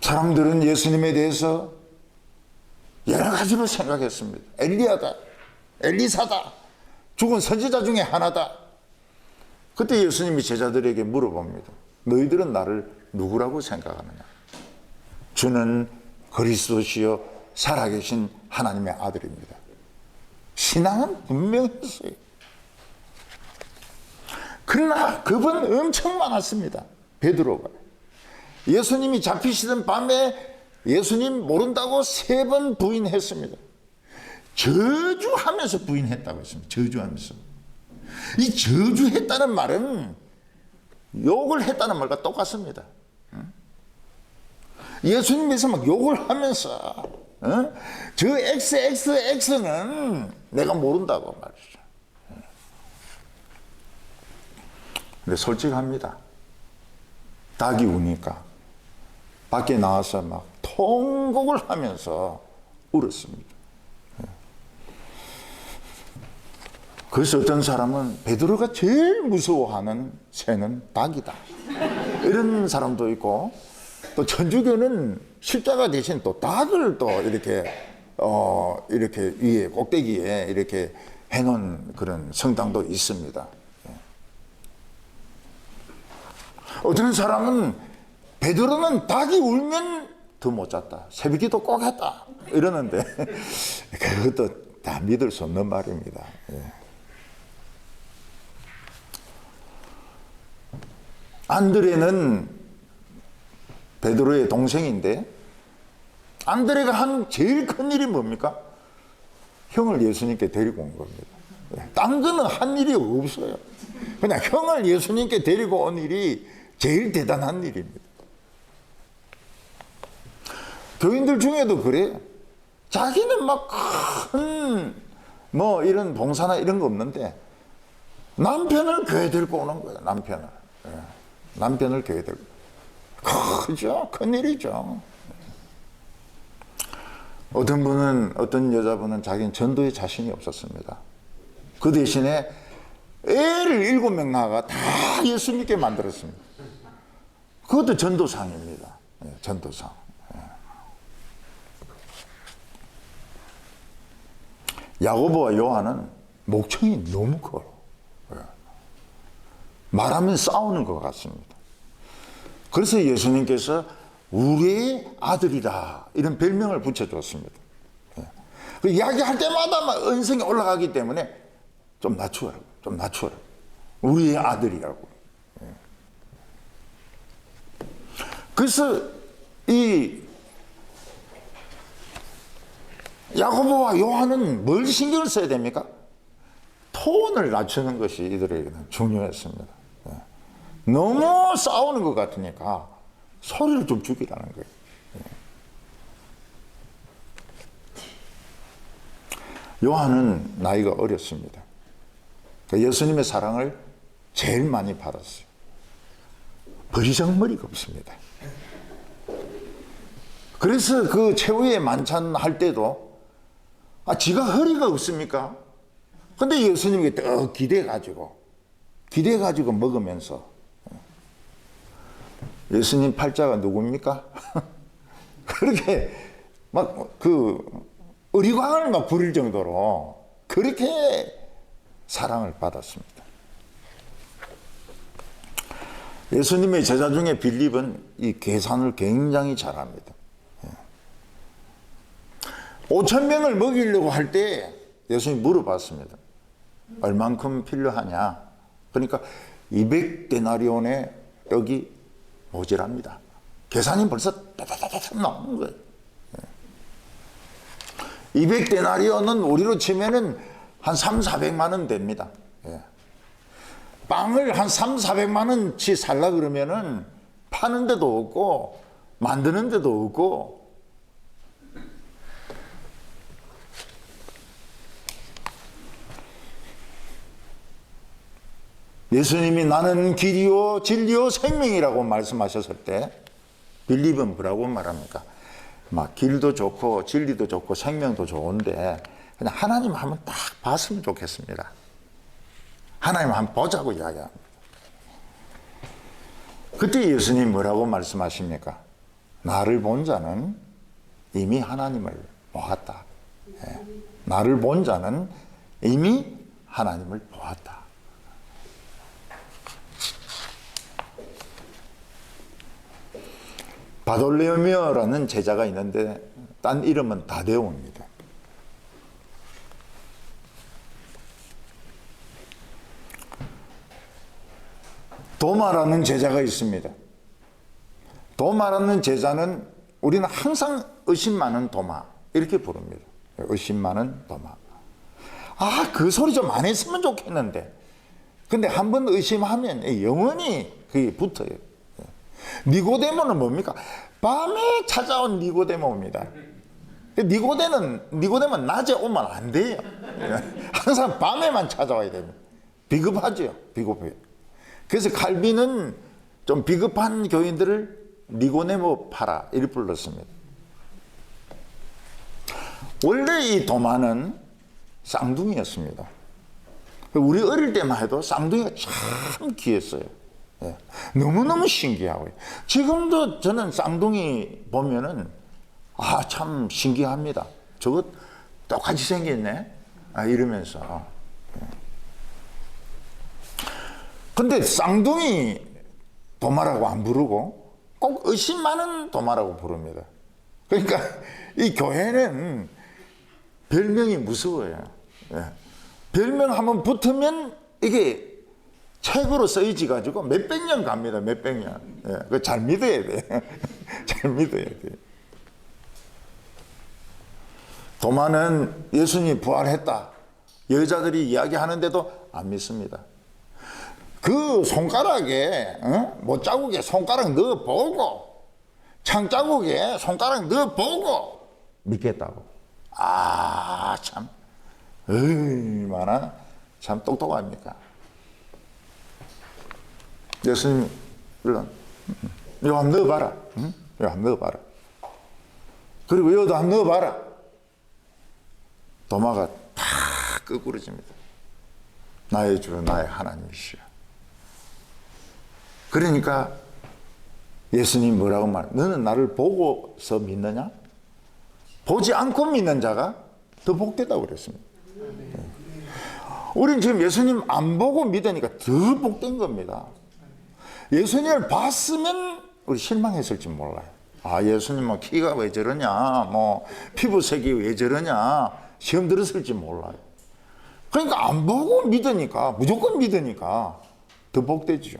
사람들은 예수님에 대해서 여러 가지로 생각했습니다. 엘리야다, 엘리사다, 죽은 선지자 중에 하나다. 그때 예수님이 제자들에게 물어봅니다. 너희들은 나를 누구라고 생각하느냐? 주는 그리스도시요 살아계신 하나님의 아들입니다. 신앙은 분명했어요. 그러나 겁은 엄청 많았습니다. 베드로가. 예수님이 잡히시던 밤에 예수님 모른다고 3번 부인했습니다. 저주하면서 부인했다고 했습니다. 저주하면서. 이 저주했다는 말은 욕을 했다는 말과 똑같습니다. 예수님께서 막 욕을 하면서 저 XXX는 내가 모른다고 말이죠. 근데 솔직합니다. 닭이 우니까 밖에 나와서 막 통곡을 하면서 울었습니다. 그래서 어떤 사람은 베드로가 제일 무서워하는 새는 닭이다, 이런 사람도 있고, 또 천주교는 십자가 대신 또 닭을 또 이렇게 위에 꼭대기에 이렇게 해놓은 그런 성당도 있습니다. 어떤 사람은 베드로는 닭이 울면 더 못 잤다, 새벽기도 꼭 했다, 이러는데 그것도 다 믿을 수 없는 말입니다. 안드레는 베드로의 동생인데, 안드레가 한 제일 큰 일이 뭡니까? 형을 예수님께 데리고 온 겁니다. 딴 거는 한 일이 없어요. 그냥 형을 예수님께 데리고 온 일이 제일 대단한 일입니다. 교인들 중에도 그래요. 자기는 막 큰 이런 봉사나 이런 거 없는데 남편을 교회 데리고 오는 거예요. 남편을 교회 데리고. 크죠? 큰일이죠. 어떤 여자분은 자기는 전도에 자신이 없었습니다. 그 대신에 애를 7명 낳아가 다 예수 믿게 만들었습니다. 그것도 전도상입니다. 전도상. 야고보와 요한은 목청이 너무 커요. 말하면 싸우는 것 같습니다. 그래서 예수님께서 우리의 아들이다, 이런 별명을 붙여줬습니다. 그 이야기할 때마다 막 언성이 올라가기 때문에 좀 낮추어라, 좀 낮추어라. 우리의 아들이라고. 그래서 이 야고보와 요한은 뭘 신경을 써야 됩니까? 톤을 낮추는 것이 이들에게는 중요했습니다. 너무 싸우는 것 같으니까 소리를 좀 죽이라는 거예요. 요한은 나이가 어렸습니다. 예수님의 사랑을 제일 많이 받았어요. 버리장머리가 없습니다. 그래서 그 최후의 만찬 할 때도 지가 허리가 없습니까? 근데 예수님께 더 기대가지고 먹으면서 예수님 팔자가 누굽니까? 그렇게 막 의리광을 막 부릴 정도로 그렇게 사랑을 받았습니다. 예수님의 제자 중에 빌립은 이 계산을 굉장히 잘합니다. 5,000명을 먹이려고 할 때 예수님이 물어봤습니다. 얼만큼 필요하냐? 그러니까 200데나리온의 떡이 모자랍니다. 계산이 벌써 따다다다 나오는 거예요. 200데나리온은 우리로 치면은 한 3,400만 원 됩니다. 빵을 한 3,400만 원치 살라 그러면은 파는 데도 없고 만드는 데도 없고, 예수님이 나는 길이요 진리요 생명이라고 말씀하셨을 때 빌립은 뭐라고 말합니까? 막 길도 좋고 진리도 좋고 생명도 좋은데 그냥 하나님 한번 딱 봤으면 좋겠습니다. 하나님 한번 보자고 이야기합니다. 그때 예수님 뭐라고 말씀하십니까? 나를 본 자는 이미 하나님을 보았다. 나를 본 자는 이미 하나님을 보았다. 바돌레오미오라는 제자가 있는데 딴 이름은 다데오입니다. 도마라는 제자가 있습니다. 도마라는 제자는 우리는 항상 의심 많은 도마 이렇게 부릅니다. 의심 많은 도마. 그 소리 좀 안 했으면 좋겠는데, 근데 한번 의심하면 영원히 그게 붙어요. 니고데모는 뭡니까? 밤에 찾아온 니고데모입니다. 니고데모는 낮에 오면 안 돼요. 항상 밤에만 찾아와야 됩니다. 비겁하죠. 비겁해요. 그래서 칼빈은 좀 비겁한 교인들을 니고데모 파라 이렇게 불렀습니다. 원래 이 도마는 쌍둥이였습니다. 우리 어릴 때만 해도 쌍둥이가 참 귀했어요. 너무너무 신기하고요. 지금도 저는 쌍둥이 보면은 참 신기합니다. 저거 똑같이 생겼네 이러면서. 근데 쌍둥이 도마라고 안 부르고 꼭 의심 많은 도마라고 부릅니다. 그러니까 이 교회는 별명이 무서워요. 별명 한번 붙으면 이게 책으로 쓰여지 가지고 몇백 년 갑니다. 몇백 년. 그거 잘 믿어야 돼. 잘 믿어야 돼. 도마는 예수님이 부활했다 여자들이 이야기하는데도 안 믿습니다. 그 손가락에 못자국에 손가락 넣어보고 창자국에 손가락 넣어보고 믿겠다고. 참 얼마나 참 똑똑합니까? 예수님 이거 한번 넣어봐라. 이거 한번 넣어봐라. 그리고 이거도 한번 넣어봐라. 도마가 다 끄꾸러집니다. 나의 주 나의 하나님이시여. 그러니까 예수님 뭐라고 너는 나를 보고서 믿느냐? 보지 않고 믿는 자가 더 복되다고 그랬습니다. 우린 지금 예수님 안 보고 믿으니까 더 복된 겁니다. 예수님을 봤으면 우리 실망했을지 몰라요. 예수님 키가 왜 저러냐, 피부색이 왜 저러냐, 시험 들었을지 몰라요. 그러니까 안 보고 믿으니까, 무조건 믿으니까 더 복되죠.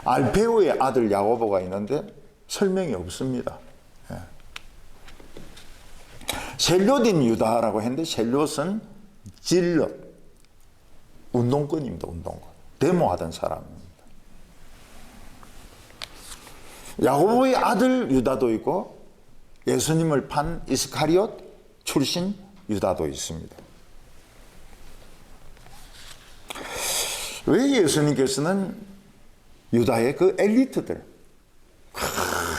알페오의 아들 야고보가 있는데 설명이 없습니다. 예. 셀롯인 유다라고 했는데 셀롯은 질럿, 운동권입니다. 운동권. 데모하던 사람입니다. 야고보의 아들 유다도 있고 예수님을 판 이스카리옷 출신 유다도 있습니다. 왜 예수님께서는 유다의 그 엘리트들,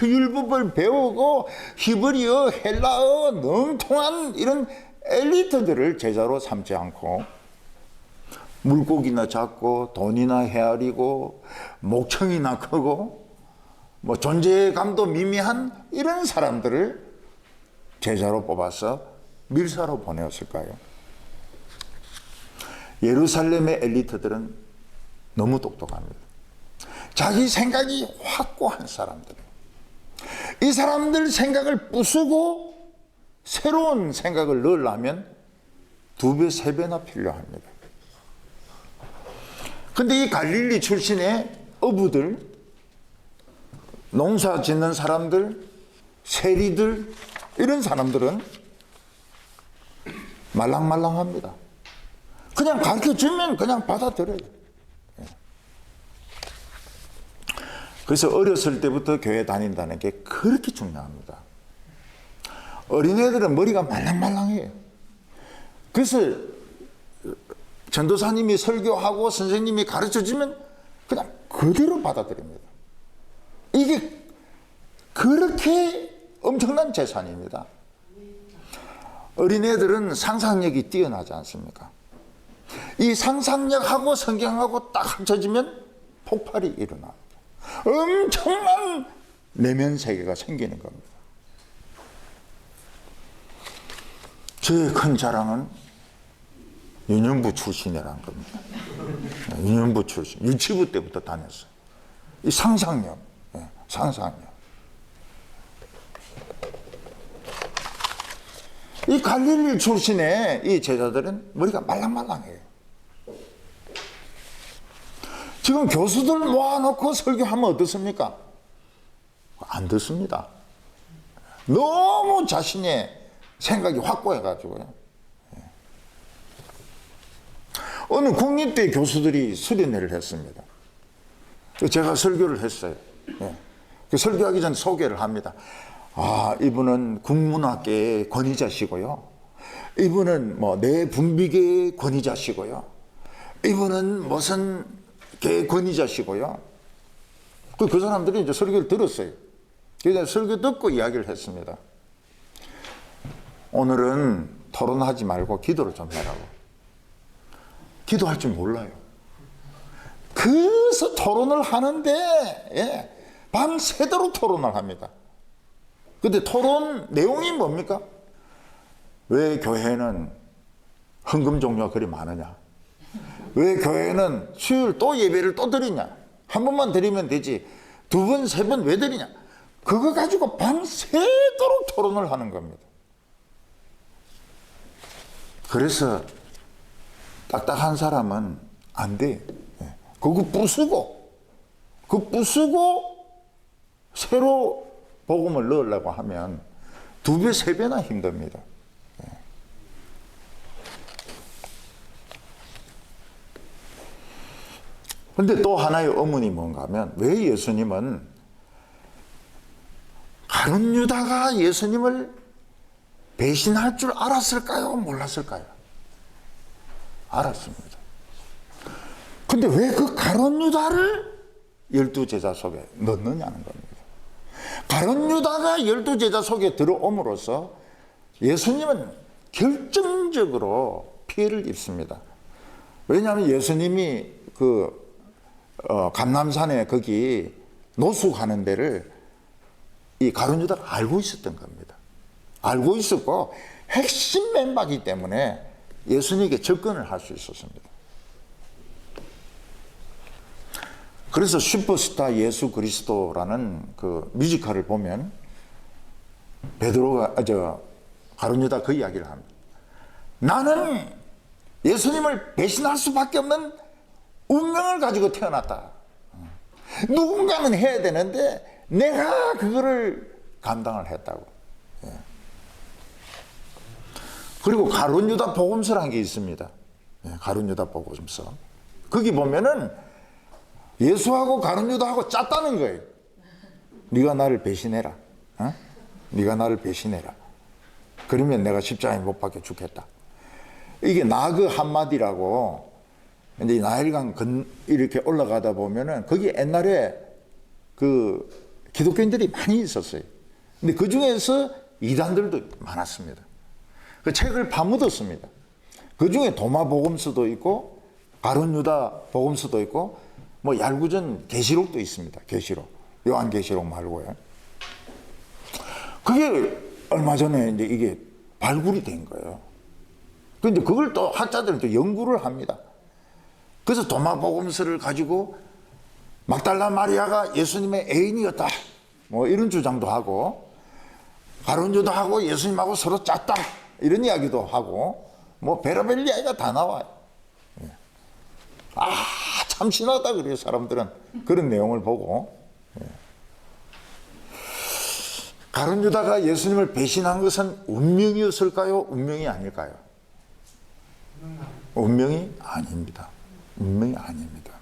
율법을 배우고 히브리어, 헬라어 능통한 이런 엘리트들을 제자로 삼지 않고 물고기나 잡고 돈이나 헤아리고 목청이나 크고 뭐 존재감도 미미한 이런 사람들을 제자로 뽑아서 밀사로 보내었을까요? 예루살렘의 엘리트들은 너무 똑똑합니다. 자기 생각이 확고한 사람들. 이 사람들 생각을 부수고 새로운 생각을 넣으려면 2배, 3배나 필요합니다. 근데 이 갈릴리 출신의 어부들, 농사 짓는 사람들, 세리들, 이런 사람들은 말랑말랑합니다. 그냥 가르쳐주면 그냥 받아들여요. 그래서 어렸을 때부터 교회 다닌다는 게 그렇게 중요합니다. 어린애들은 머리가 말랑말랑해요. 그래서 전도사님이 설교하고 선생님이 가르쳐주면 그냥 그대로 받아들입니다. 이게 그렇게 엄청난 재산입니다. 어린애들은 상상력이 뛰어나지 않습니까? 이 상상력하고 성경하고 딱 합쳐지면 폭발이 일어납니다. 엄청난 내면 세계가 생기는 겁니다. 제 큰 자랑은 유년부 출신이라는 겁니다. 유년부 출신, 유치부 때부터 다녔어요. 이 상상력, 상상력. 이 갈릴리 출신의 이 제자들은 머리가 말랑말랑해요. 지금 교수들 모아놓고 설교하면 어떻습니까? 안 듣습니다. 너무 자신의 생각이 확고해가지고요. 어느 국립대 교수들이 수련회를 했습니다. 제가 설교를 했어요. 그 설교하기 전 소개를 합니다. 아, 이분은 국문학계의 권위자시고요. 이분은 뭐 내분비계의 권위자시고요. 이분은 무슨 계 권위자시고요. 그 사람들이 이제 설교를 들었어요. 그래서 설교 듣고 이야기를 했습니다. 오늘은 토론하지 말고 기도를 좀 해라고. 기도할 줄 몰라요. 그래서 토론을 하는데 밤새도록 토론을 합니다. 근데 토론 내용이 뭡니까? 왜 교회는 헌금 종류가 그리 많으냐? 왜 교회는 수요일 또 예배를 또 드리냐? 한 번만 드리면 되지 2번, 3번 왜 드리냐? 그거 가지고 밤새도록 토론을 하는 겁니다. 그래서 딱딱한 사람은 안 돼. 그거 부수고 새로 복음을 넣으려고 하면 2배, 3배나 힘듭니다. 그런데 또 하나의 의문이 뭔가 하면 왜 예수님은 가룟 유다가 예수님을 배신할 줄 알았을까요? 몰랐을까요? 알았습니다. 근데 왜 그 가룟 유다를 12제자 속에 넣느냐는 겁니다. 가룟 유다가 12제자 속에 들어옴으로써 예수님은 결정적으로 피해를 입습니다. 왜냐하면 예수님이 감람산에 거기 노숙하는 데를 이 가룟 유다가 알고 있었던 겁니다. 알고 있었고 핵심 멤버이기 때문에 예수님에게 접근을 할 수 있었습니다. 그래서 슈퍼스타 예수 그리스도라는 그 뮤지컬을 보면 가룟 유다 그 이야기를 합니다. 나는 예수님을 배신할 수밖에 없는 운명을 가지고 태어났다. 누군가는 해야 되는데 내가 그거를 감당을 했다고. 예. 그리고 가룟 유다 복음서라는 게 있습니다. 예, 가룟 유다 복음서. 거기 보면은 예수하고 가룟 유다하고 짰다는 거예요. 네가 나를 배신해라. 어? 네가 나를 배신해라. 그러면 내가 십자가에 못 박혀 죽겠다. 이게 나그 한마디라고 이제 나일강 이렇게 올라가다 보면은 거기 옛날에 그 기독교인들이 많이 있었어요. 근데 그 중에서 이단들도 많았습니다. 그 책을 파묻었습니다. 그 중에 도마 복음서도 있고 가룟 유다 복음서도 있고 뭐 얄구전 계시록도 있습니다. 계시록. 요한 계시록 말고요. 그게 얼마 전에 이제 이게 발굴이 된 거예요. 그런데 그걸 또 학자들은 또 연구를 합니다. 그래서 도마 복음서를 가지고 막달라 마리아가 예수님의 애인이었다. 뭐 이런 주장도 하고 가룟 유다하고 예수님하고 서로 짰다. 이런 이야기도 하고 뭐 베라벨 이야기가 다 나와요. 아, 참 신하다 그래요. 사람들은 그런 내용을 보고. 가룟 유다가 예수님을 배신한 것은 운명이었을까요? 운명이 아닐까요? 운명이 아닙니다. 운명이 아닙니다.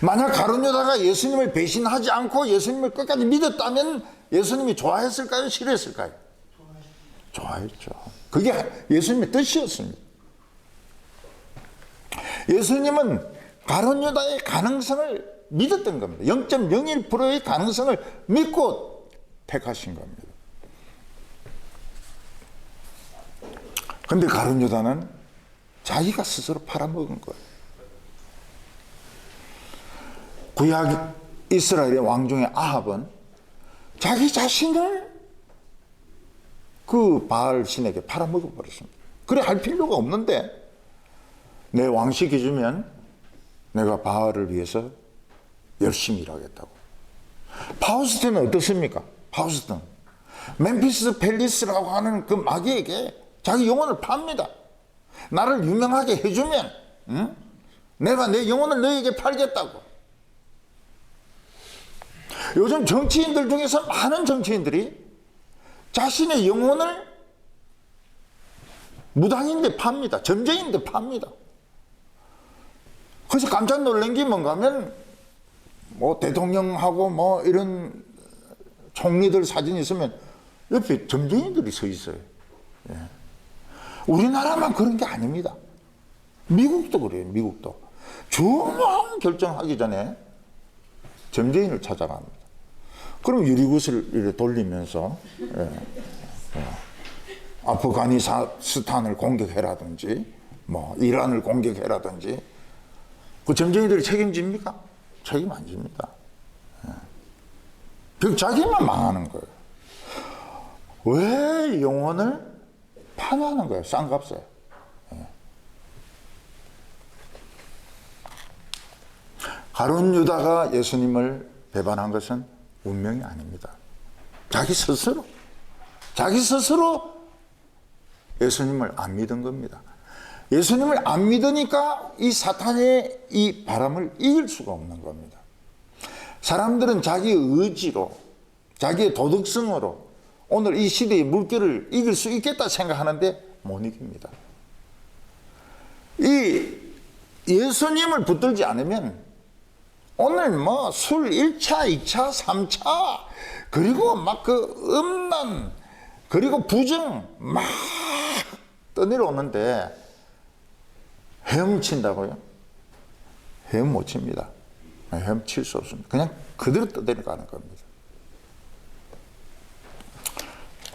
만약 가룟 유다가 예수님을 배신하지 않고 예수님을 끝까지 믿었다면 예수님이 좋아했을까요? 싫어했을까요? 좋아했죠. 그게 예수님의 뜻이었습니다. 예수님은 가룟 유다의 가능성을 믿었던 겁니다. 0.01%의 가능성을 믿고 택하신 겁니다. 그런데 가룟 유다는 자기가 스스로 팔아먹은 거예요. 구약 이스라엘의 왕 중에 아합은 자기 자신을 그 바알 신에게 팔아먹어 버렸습니다. 그래 할 필요가 없는데 내 왕시켜주면 내가 바알을 위해서 열심히 일하겠다고. 파우스트는 어떻습니까? 파우스트는 멤피스 펠리스라고 하는 그 마귀에게 자기 영혼을 팝니다. 나를 유명하게 해주면 응? 내가 내 영혼을 너에게 팔겠다고. 요즘 정치인들 중에서 많은 정치인들이 자신의 영혼을 무당인데 팝니다. 점쟁인데 팝니다. 그래서 깜짝 놀란 게 뭔가 하면 뭐 대통령하고 뭐 이런 총리들 사진 있으면 옆에 점쟁이들이 서 있어요. 예. 우리나라만 그런 게 아닙니다. 미국도 그래요. 미국도. 중요한 결정하기 전에 점쟁이를 찾아갑니다. 그럼 유리구슬을 이렇게 돌리면서 아프가니스탄을 공격해라든지 뭐 이란을 공격해라든지 그 점쟁이들이 책임집니까? 책임 안 집니다. 결국 자기만 망하는 거예요. 왜 영혼을 파냐는 거예요. 싼 값에. 가룟 유다가 예수님을 배반한 것은 운명이 아닙니다. 자기 스스로 예수님을 안 믿은 겁니다. 예수님을 안 믿으니까 이 사탄의 이 바람을 이길 수가 없는 겁니다. 사람들은 자기의 의지로, 자기의 도덕성으로 오늘 이 시대의 물결을 이길 수 있겠다 생각하는데 못 이깁니다. 이 예수님을 붙들지 않으면 오늘 뭐 술 1차, 2차, 3차 그리고 막 그 음란 그리고 부정 막 떠내려오는데 헤엄친다고요? 헤엄 못 칩니다. 헤엄칠 수 없습니다. 그냥 그대로 떠내려가는 겁니다.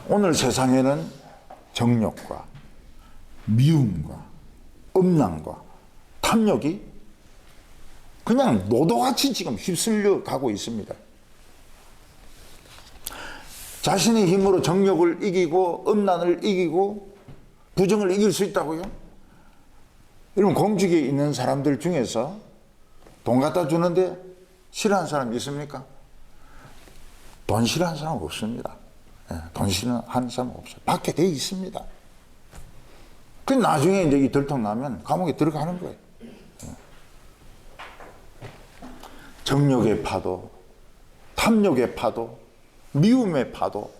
오늘 세상에는 정욕과 미움과 음란과 탐욕이 그냥 노도같이 지금 휩쓸려 가고 있습니다. 자신의 힘으로 정욕을 이기고 음란을 이기고 부정을 이길 수 있다고요? 이런 공직에 있는 사람들 중에서 돈 갖다 주는데 싫어하는 사람 있습니까? 돈 싫어하는 사람 없습니다. 돈 싫어하는 사람 없어요. 밖에 돼 있습니다. 그 나중에 이제 이 들통나면 감옥에 들어가는 거예요. 정욕의 파도, 탐욕의 파도, 미움의 파도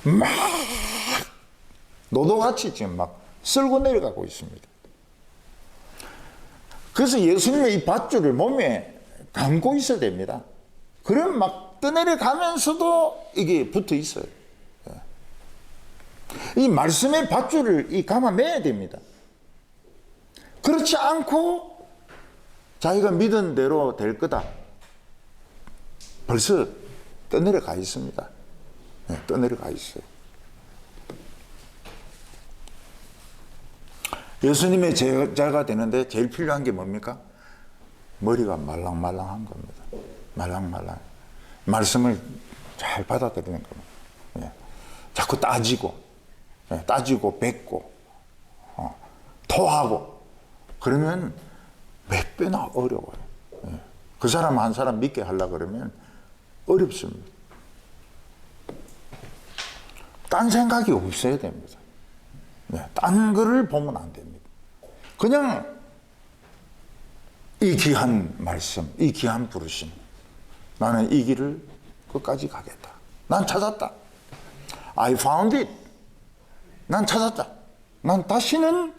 막 노도같이 지금 막 쓸고 내려가고 있습니다. 그래서 예수님의 이 밧줄을 몸에 감고 있어야 됩니다. 그럼 막 떠내려가면서도 이게 붙어 있어요. 이 말씀의 밧줄을 감아 매야 됩니다. 그렇지 않고 자기가 믿은 대로 될 거다. 벌써 떠내려가 있습니다. 떠내려가 있어요. 예수님의 제자가 되는데 제일 필요한 게 뭡니까? 머리가 말랑말랑한 겁니다. 말랑말랑. 말씀을 잘 받아들이는 겁니다. 자꾸 따지고 뱉고 토하고 그러면 몇 배나 어려워요. 그 사람 한 사람 믿게 하려고 그러면 어렵습니다. 딴 생각이 없어야 됩니다. 딴 거를 보면 안 됩니다. 그냥 이 귀한 말씀, 이 귀한 부르심, 나는 이 길을 끝까지 가겠다. 난 찾았다. I found it. 난 찾았다. 난 다시는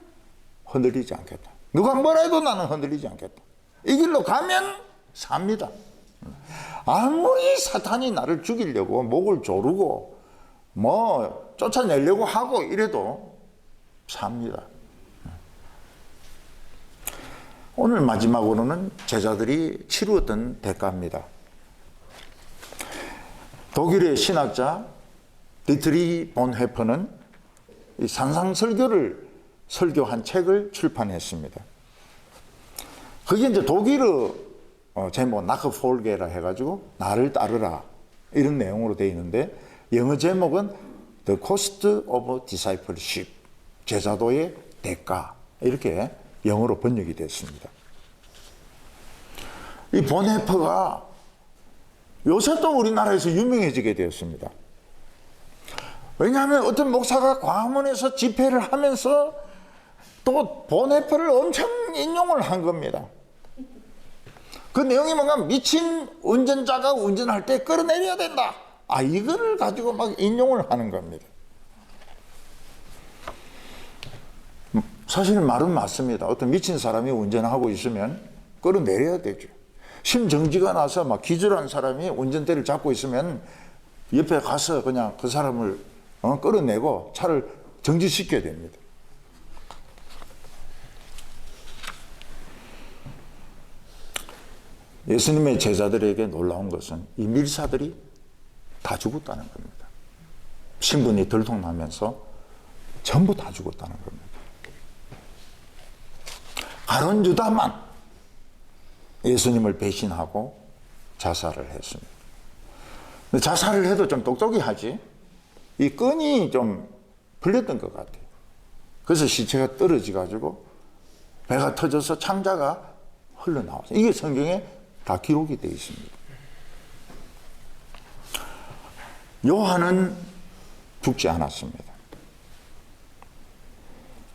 흔들리지 않겠다. 누가 뭐라 해도 나는 흔들리지 않겠다. 이 길로 가면 삽니다. 아무리 사탄이 나를 죽이려고 목을 조르고 뭐 쫓아내려고 하고 이래도 삽니다. 오늘 마지막으로는 제자들이 치루었던 대가입니다. 독일의 신학자 디트리 본헤퍼는 이 산상설교를 설교한 책을 출판했습니다. 그게 이제 독일어 제목 나크폴게라 해가지고 나를 따르라 이런 내용으로 되어 있는데 영어 제목은 The Cost of Discipleship, 제자도의 대가, 이렇게 영어로 번역이 됐습니다. 이 본헤퍼가 요새 또 우리나라에서 유명해지게 되었습니다. 왜냐하면 어떤 목사가 광화문에서 집회를 하면서 또 본헤퍼를 엄청 인용을 한 겁니다. 그 내용이 뭔가 미친 운전자가 운전할 때 끌어내려야 된다. 이거를 가지고 막 인용을 하는 겁니다. 사실 말은 맞습니다. 어떤 미친 사람이 운전하고 있으면 끌어내려야 되죠. 심정지가 나서 막 기절한 사람이 운전대를 잡고 있으면 옆에 가서 그냥 그 사람을 끌어내고 차를 정지시켜야 됩니다. 예수님의 제자들에게 놀라운 것은 이 밀사들이 다 죽었다는 겁니다. 신분이 들통나면서 전부 다 죽었다는 겁니다. 가룟 유다만 예수님을 배신하고 자살을 했습니다. 근데 자살을 해도 좀 똑똑히 하지, 이 끈이 좀 풀렸던 것 같아요. 그래서 시체가 떨어져가지고 배가 터져서 창자가 흘러나왔어요. 이게 성경에 다 기록이 되어 있습니다. 요한은 죽지 않았습니다.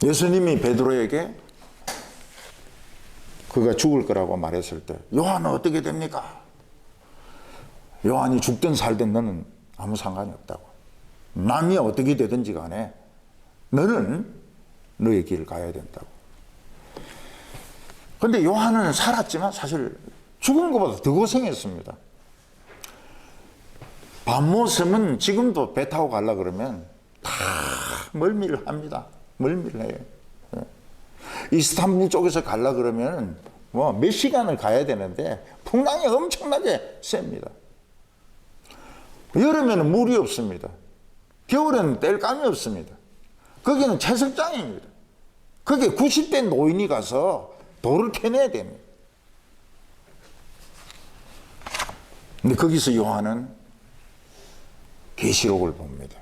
예수님이 베드로에게 그가 죽을 거라고 말했을 때 요한은 어떻게 됩니까? 요한이 죽든 살든 너는 아무 상관이 없다고. 남이 어떻게 되든지 간에 너는 너의 길을 가야 된다고. 그런데 요한은 살았지만 사실 죽은 것보다 더 고생했습니다. 밤모섬은 지금도 배 타고 가려고 그러면 다 멀밀합니다. 멀밀해요. 이스탄불 쪽에서 가려고 그러면 뭐 몇 시간을 가야 되는데 풍랑이 엄청나게 셉니다. 여름에는 물이 없습니다. 겨울에는 땔감이 없습니다. 거기는 채석장입니다. 거기에 90대 노인이 가서 돌을 캐내야 됩니다. 근데 거기서 요한은 계시록을 봅니다.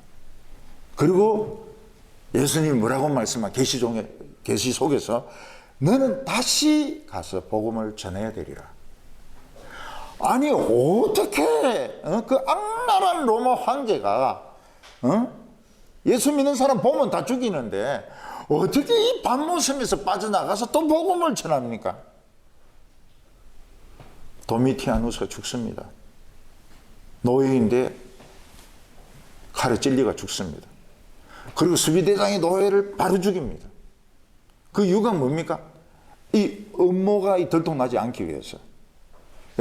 그리고 예수님이 뭐라고 말씀한 계시 속에서 너는 다시 가서 복음을 전해야 되리라. 아니 어떻게 그 악랄한 로마 황제가 예수 믿는 사람 보면 다 죽이는데 어떻게 이 밤모섬에서 빠져나가서 또 복음을 전합니까? 도미티아누스가 죽습니다. 노예인데 칼에 찔리가 죽습니다. 그리고 수비대장이 노예를 바로 죽입니다. 그 이유가 뭡니까? 이 음모가 들통나지 않기 위해서.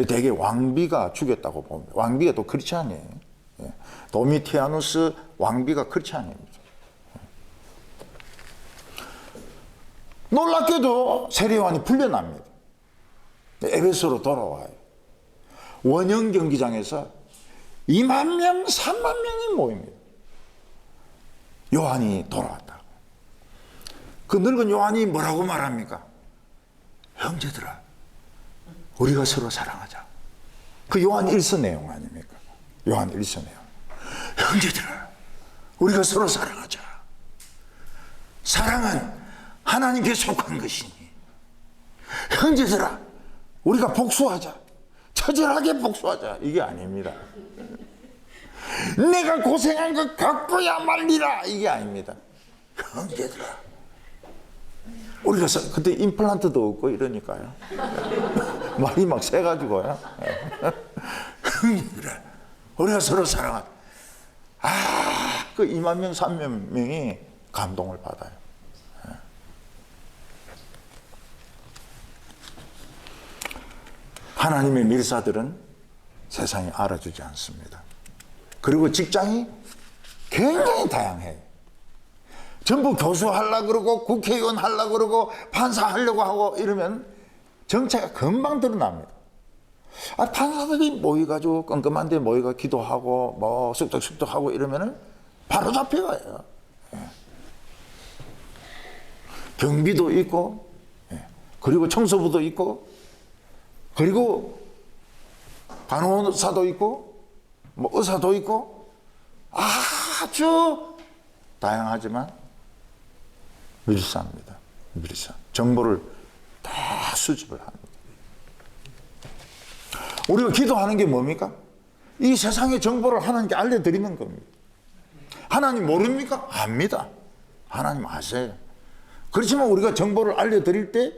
되게 왕비가 죽였다고 봅니다. 왕비가 또 크리스찬이에요. 도미티아누스 왕비가 크리스찬입니다. 놀랍게도 세례요한이 풀려납니다. 에베소로 돌아와요. 원형 경기장에서 2만 명, 3만 명이 모입니다. 요한이 돌아왔다. 그 늙은 요한이 뭐라고 말합니까? 형제들아, 우리가 서로 사랑하자. 그 요한 1서 내용 아닙니까? 요한 1서 내용. 형제들아, 우리가 서로 사랑하자. 사랑은 하나님께 속한 것이니. 형제들아, 우리가 복수하자. 처절하게 복수하자. 이게 아닙니다. 내가 고생한 것 갚아야 말리라. 이게 아닙니다. 형제들아, 우리가 그때 임플란트도 없고 이러니까요. 말이 막 새가지고요. 형제들아, 우리가 서로 사랑하자. 그 2만 명, 3만 명이 감동을 받아요. 하나님의 밀사들은 세상이 알아주지 않습니다. 그리고 직장이 굉장히 다양해요. 전부 교수 하려고 그러고 국회의원 하려고 그러고 판사 하려고 하고 이러면 정체가 금방 드러납니다. 판사들이 모여가지고 껌껌한데 모여가 기도하고 뭐 쑥덕쑥덕하고 이러면은 바로 잡혀가요. 경비도 있고, 그리고 청소부도 있고, 그리고 간호사도 있고, 뭐 의사도 있고, 아주 다양하지만 밀사입니다. 밀사. 정보를 다 수집을 합니다. 우리가 기도하는 게 뭡니까? 이 세상의 정보를 하나님께 알려드리는 겁니다. 하나님 모릅니까? 압니다. 하나님 아세요. 그렇지만 우리가 정보를 알려드릴 때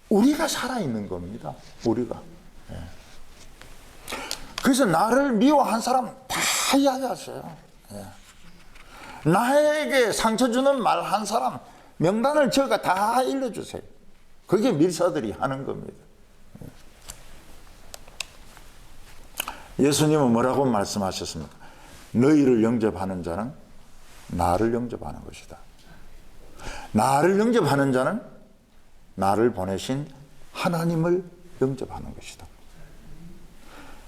우리가 살아있는 겁니다. 우리가. 그래서 나를 미워한 사람 다 이야기하세요. 나에게 상처 주는 말 한 사람 명단을 저가 다 일러주세요. 그게 밀사들이 하는 겁니다. 예수님은 뭐라고 말씀하셨습니까? 너희를 영접하는 자는 나를 영접하는 것이다. 나를 영접하는 자는 나를 보내신 하나님을 영접하는 것이다.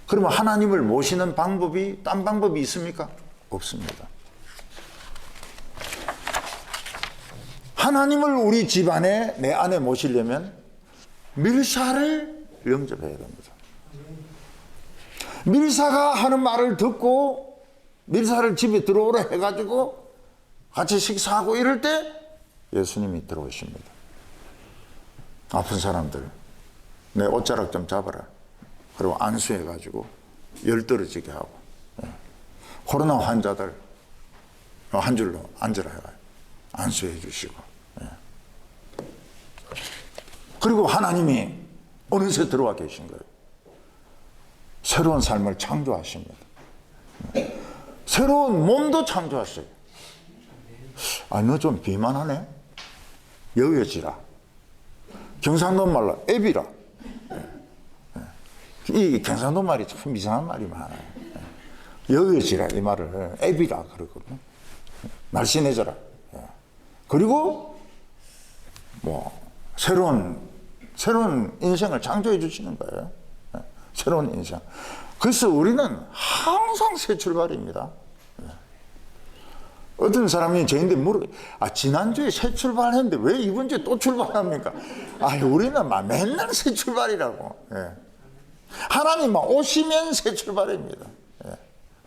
그러면 하나님을 모시는 방법이 딴 방법이 있습니까? 없습니다. 하나님을 우리 집안에 내 안에 모시려면 밀사를 영접해야 됩니다. 밀사가 하는 말을 듣고 밀사를 집에 들어오라 해가지고 같이 식사하고 이럴 때 예수님이 들어오십니다. 아픈 사람들 내 옷자락 좀 잡아라. 그리고 안수해가지고 열 떨어지게 하고, 코로나 환자들 한 줄로 앉으라 해가지고 안수해 주시고, 그리고 하나님이 어느새 들어와 계신 거예요. 새로운 삶을 창조하십니다. 새로운 몸도 창조하세요. 너 좀 비만하네? 여여지라. 경상도 말로 애비라. 이 경상도 말이 참 이상한 말이 많아요. 여여지라 이 말을 애비라 그러거든요. 날씬해져라. 그리고 뭐 새로운 인생을 창조해 주시는 거예요. 새로운 인생. 그래서 우리는 항상 새 출발입니다. 어떤 사람이 저한테 지난주에 새 출발했는데 왜 이번 주에 또 출발합니까? 우리는 막 맨날 새 출발이라고. 하나님만 오시면 새 출발입니다.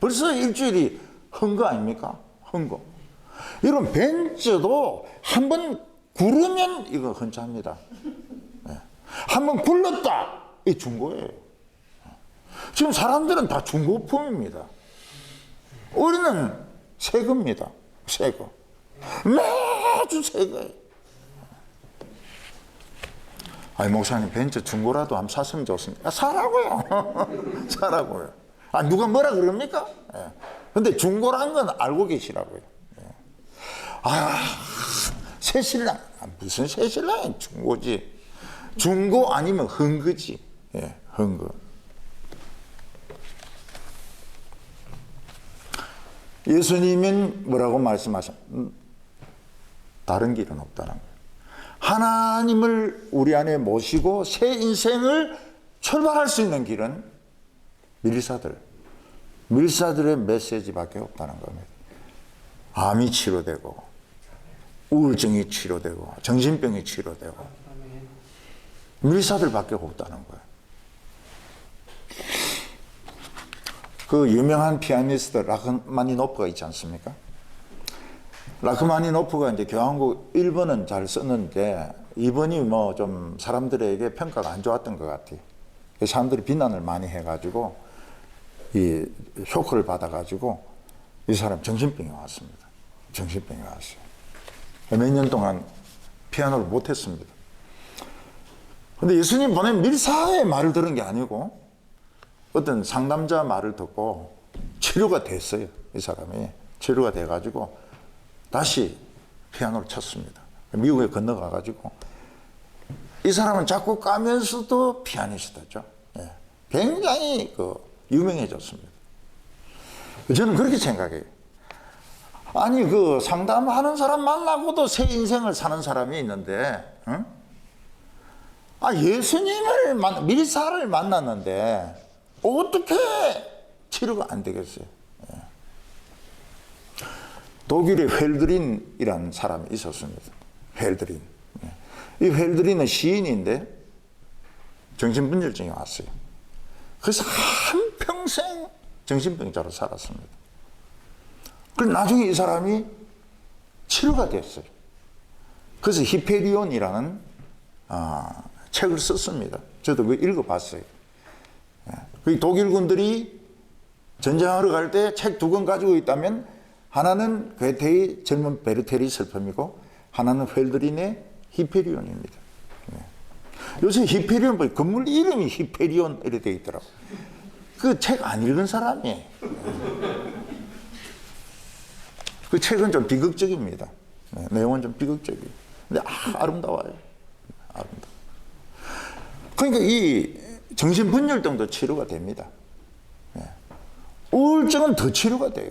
벌써 일주일이 헌거 아닙니까? 헌거. 이런 벤츠도 한번 구르면 이거 헌차입니다. 한번 굴렀다. 이 중고예요. 지금 사람들은 다 중고품입니다. 우리는 새겁니다. 새거. 매주 새거예요. 아니 목사님 벤츠 중고라도 한번 샀으면 좋습니다. 사라고요. 사라고요. 아 누가 뭐라 그럽니까? 예. 근데 중고란 건 알고 계시라고요. 예. 아 새신랑 무슨 새신랑이 중고지. 중고 아니면 흥거지. 예, 흥거. 예수님은 뭐라고 말씀하셨? 다른 길은 없다는 거예요. 하나님을 우리 안에 모시고 새 인생을 출발할 수 있는 길은 밀사들의 메시지밖에 없다는 겁니다. 암이 치료되고 우울증이 치료되고 정신병이 치료되고 밀사들밖에 없다는 거예요. 그 유명한 피아니스트 라흐마니노프가 있지 않습니까? 라흐마니노프가 이제 교향곡 1번은 잘 썼는데 2번이 뭐 좀 사람들에게 평가가 안 좋았던 것 같아요. 사람들이 비난을 많이 해가지고 이 쇼크를 받아가지고 이 사람 정신병이 왔습니다. 정신병이 왔어요. 몇 년 동안 피아노를 못했습니다. 근데 예수님 보낸 밀사의 말을 들은 게 아니고 어떤 상담자 말을 듣고 치료가 됐어요. 이 사람이 치료가 돼가지고 다시 피아노를 쳤습니다. 미국에 건너가가지고 이 사람은 작곡 가면서도 피아니스트죠. 예. 굉장히 유명해졌습니다. 저는 그렇게 생각해요. 아니 그 상담하는 사람 만나고도 새 인생을 사는 사람이 있는데, 응? 아 예수님을 밀사를 만났는데 어떻게 치료가 안 되겠어요? 예. 독일의 헬드린이라는 사람이 있었습니다. 헬드린. 예. 이 헬드린은 시인인데 정신분열증이 왔어요. 그래서 한평생 정신병자로 살았습니다. 그래서 나중에 이 사람이 치료가 됐어요. 그래서 히페리온이라는 책을 썼습니다. 저도 그거 읽어봤어요. 그 독일군들이 전쟁하러 갈 때 책 2권 가지고 있다면 하나는 괴테의 젊은 베르테리 슬픔이고 하나는 헬드린의 히페리온입니다. 요새 히페리온 건물 이름이 히페리온 이렇게 되어 있더라고요. 그 책 안 읽은 사람이에요. 그 책은 좀 비극적입니다. 내용은 좀 비극적이에요. 근데 아름다워요. 아름다워. 그러니까 이 정신분열증도 치료가 됩니다. 우울증은 더 치료가 돼요.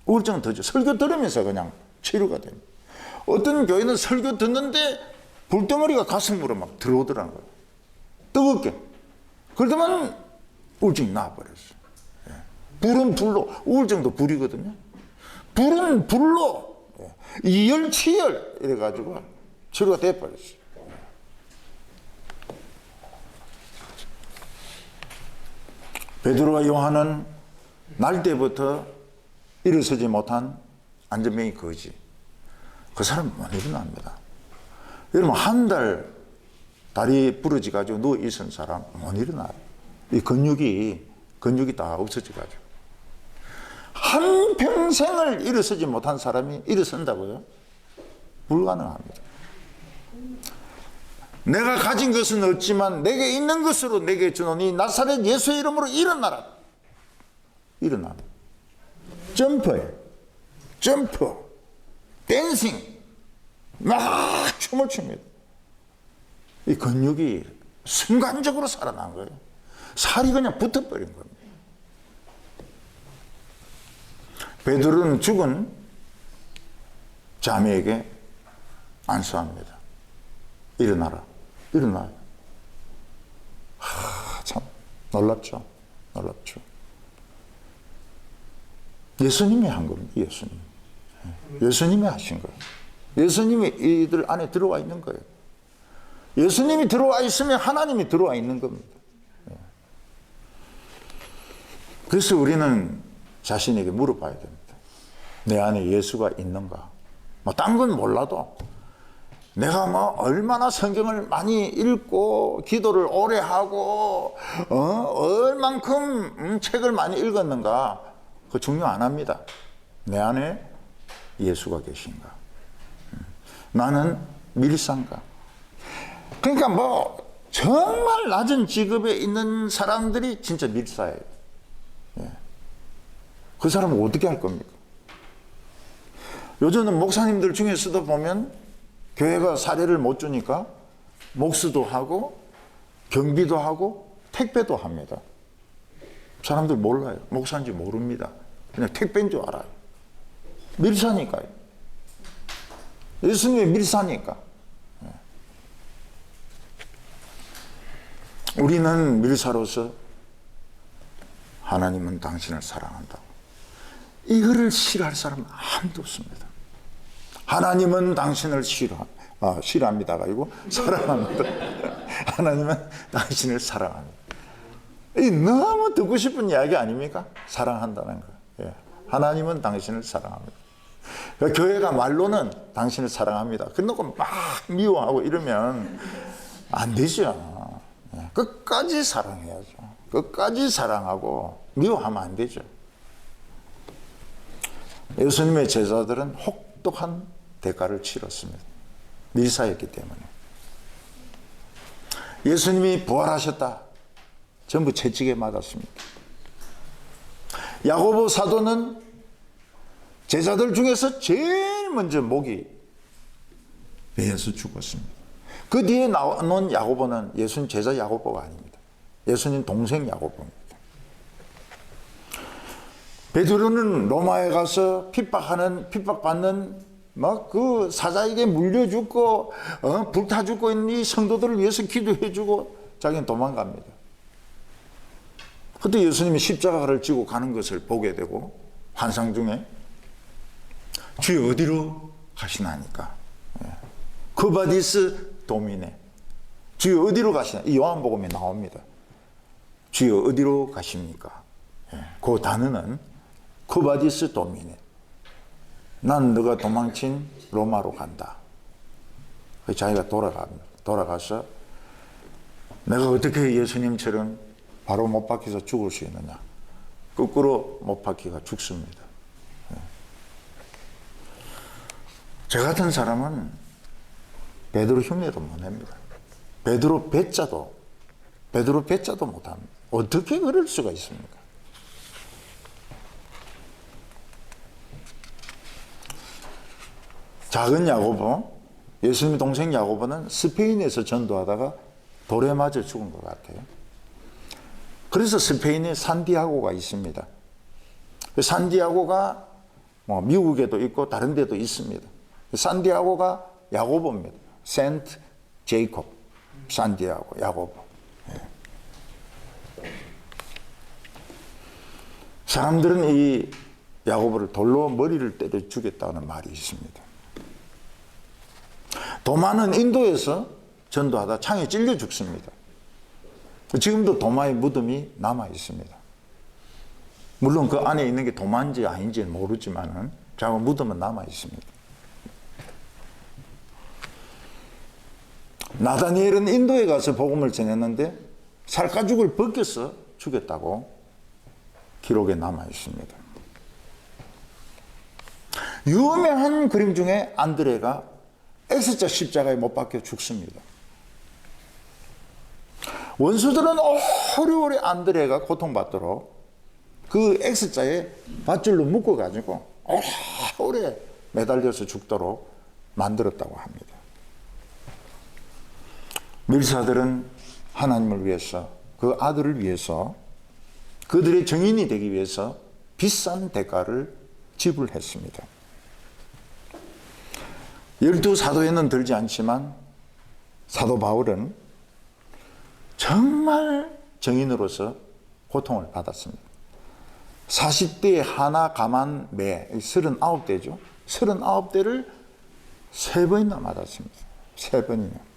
우울증은 더 설교 들으면서 그냥 치료가 됩니다. 어떤 교회는 설교 듣는데 불덩어리가 가슴으로 막 들어오더라는 거예요. 뜨겁게. 그러더만 우울증이 나와버렸어요. 불은 불로, 우울증도 불이거든요. 불은 불로, 이열치열 이래가지고 치료가 돼버렸어요. 베드로와 요한은 날 때부터 일어서지 못한 안전병이 거지. 그 사람은 못 일어납니다. 여러분 한 달 다리 부러지가지고 누워 있은 사람 못 일어나요. 이 근육이 다 없어져가지고 한평생을 일어서지 못한 사람이 일어선다고요? 불가능합니다. 내가 가진 것은 없지만 내게 있는 것으로 내게 주노니 나사렛 예수의 이름으로 일어나라. 일어나. 점프해. 점프. 댄싱. 막 춤을 춥니다. 이 근육이 순간적으로 살아난 거예요. 살이 그냥 붙어버린 겁니다. 베드로는 죽은 자매에게 안수합니다. 일어나라. 일어나요. 참 놀랍죠. 놀랍죠. 예수님이 한 겁니다. 예수님이 하신 거예요. 예수님이 이들 안에 들어와 있는 거예요. 예수님이 들어와 있으면 하나님이 들어와 있는 겁니다. 그래서 우리는 자신에게 물어봐야 됩니다. 내 안에 예수가 있는가? 뭐 딴 건 몰라도 내가 뭐 얼마나 성경을 많이 읽고 기도를 오래 하고 얼만큼 책을 많이 읽었는가 그거 중요 안 합니다. 내 안에 예수가 계신가? 나는 밀상가? 그러니까 뭐 정말 낮은 직업에 있는 사람들이 진짜 밀사예요. 예. 그 사람은 어떻게 할 겁니까? 요즘은 목사님들 중에서도 보면 교회가 사례를 못 주니까 목수도 하고 경비도 하고 택배도 합니다. 사람들 몰라요. 목사인지 모릅니다. 그냥 택배인 줄 알아요. 밀사니까요. 예수님의 밀사니까. 우리는 밀사로서 하나님은 당신을 사랑한다고. 이거를 싫어할 사람은 아무도 없습니다. 하나님은 당신을 싫어합니다가 아니고 사랑합니다. 하나님은 당신을 사랑합니다. 이 너무 듣고 싶은 이야기 아닙니까? 사랑한다는 거. 예. 하나님은 당신을 사랑합니다. 그러니까 교회가 말로는 당신을 사랑합니다. 그러고 막 미워하고 이러면 안 되죠. 예. 끝까지 사랑해야죠. 끝까지 사랑하고 미워하면 안 되죠. 예수님의 제자들은 혹독한 대가를 치렀습니다. 밀사였기 때문에. 예수님이 부활하셨다. 전부 채찍에 맞았습니다. 야고보 사도는 제자들 중에서 제일 먼저 목이 베어서 죽었습니다. 그 뒤에 나온 야고보는 예수님 제자 야고보가 아닙니다. 예수님 동생 야고보입니다. 베드로는 로마에 가서 핍박받는 막 그 사자에게 물려 죽고 불타 죽고 있는 이 성도들을 위해서 기도해 주고 자기는 도망갑니다. 그때 예수님이 십자가를 지고 가는 것을 보게 되고 환상 중에 주여 어디로 가시나니까. 쿠바디스 도미네. 주여 어디로 가시나. 이 요한복음에 나옵니다. 주여 어디로 가십니까? 그 단어는 쿠바디스 도미네. 난 너가 도망친 로마로 간다. 자기가 돌아가서 내가 어떻게 예수님처럼 바로 못 박혀서 죽을 수 있느냐. 거꾸로 못 박혀가 죽습니다. 저 같은 사람은 베드로 흉내도 못 냅니다. 베드로 배자도 못합니다. 어떻게 그럴 수가 있습니까? 작은 야고보, 예수님의 동생 야고보는 스페인에서 전도하다가 돌에 맞아 죽은 것 같아요. 그래서 스페인에 산디아고가 있습니다. 산디아고가 미국에도 있고 다른 데도 있습니다. 산디아고가 야고보입니다. 센트 제이콥, 산디아고, 야고보. 사람들은 이 야고보를 돌로 머리를 때려 죽였다는 말이 있습니다. 도마는 인도에서 전도하다 창에 찔려 죽습니다. 지금도 도마의 무덤이 남아 있습니다. 물론 그 안에 있는 게 도마인지 아닌지는 모르지만은 자꾸 무덤은 남아 있습니다. 나다니엘은 인도에 가서 복음을 전했는데 살가죽을 벗겨서 죽였다고 기록에 남아 있습니다. 유명한 그림 중에 안드레가 X자 십자가에 못 박혀 죽습니다. 원수들은 오래오래 안드레가 고통받도록 그 X자에 밧줄로 묶어가지고 오래 매달려서 죽도록 만들었다고 합니다. 밀사들은 하나님을 위해서, 그 아들을 위해서, 그들의 정인이 되기 위해서 비싼 대가를 지불했습니다. 12사도에는 들지 않지만 사도 바울은 정말 정인으로서 고통을 받았습니다. 40대에 하나 가만 매, 39대죠. 39대를 3번이나 맞았습니다. 3번이나.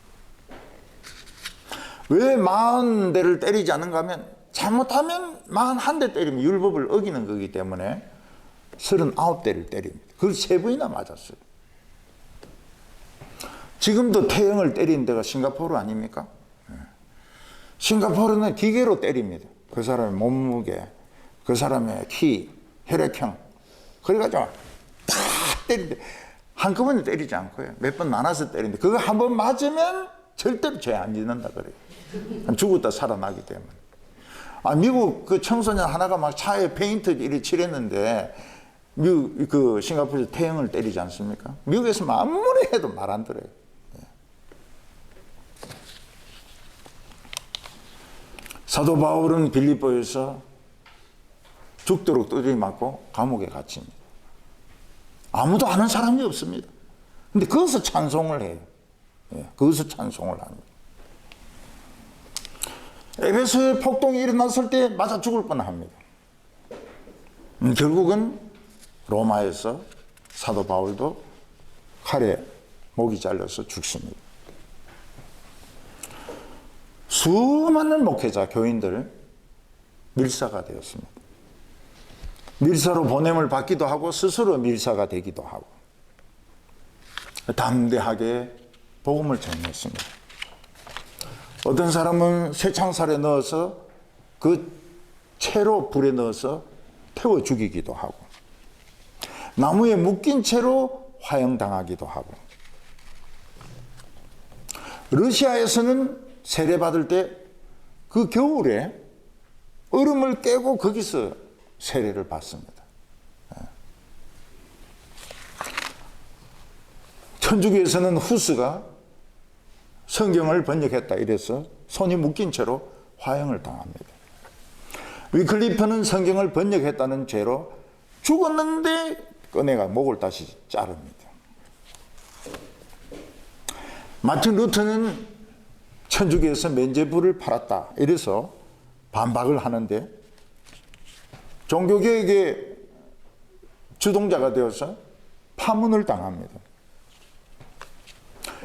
왜 40대를 때리지 않는가 하면 잘못하면 41대 때리면 율법을 어기는 거기 때문에 39대를 때립니다. 그걸 3번이나 맞았어요. 지금도 태형을 때리는 데가 싱가포르 아닙니까? 싱가포르는 기계로 때립니다. 그 사람의 몸무게, 그 사람의 키, 혈액형. 그래가지고 다 때리는데 한꺼번에 때리지 않고요. 몇 번 나눠서 때리는데 그거 한 번 맞으면 절대로 죄 안 짓는다 그래요. 죽었다 살아나기 때문에. 미국 그 청소년 하나가 막 차에 페인트 이렇게 칠했는데, 미국, 싱가포르에서 태형을 때리지 않습니까? 미국에서 아무리 해도 말 안 들어요. 사도 바울은 빌립보에서 죽도록 두드려 맞고 감옥에 갇힙니다. 아무도 아는 사람이 없습니다. 근데 거기서 찬송을 해요. 거기서 찬송을 합니다. 에베소에 폭동이 일어났을 때 맞아 죽을 뻔합니다. 결국은 로마에서 사도 바울도 칼에 목이 잘려서 죽습니다. 수많은 목회자, 교인들 밀사가 되었습니다. 밀사로 보냄을 받기도 하고 스스로 밀사가 되기도 하고 담대하게 복음을 전했습니다. 어떤 사람은 쇠창살에 넣어서 그 채로 불에 넣어서 태워 죽이기도 하고, 나무에 묶인 채로 화형당하기도 하고, 러시아에서는 세례받을 때 그 겨울에 얼음을 깨고 거기서 세례를 받습니다. 천주교에서는 후스가 성경을 번역했다 이래서 손이 묶인 채로 화형을 당합니다. 위클리프는 성경을 번역했다는 죄로 죽었는데 꺼내가 목을 다시 자릅니다. 마틴 루터는 천주교에서 면죄부를 팔았다 이래서 반박을 하는데 종교개혁의 주동자가 되어서 파문을 당합니다.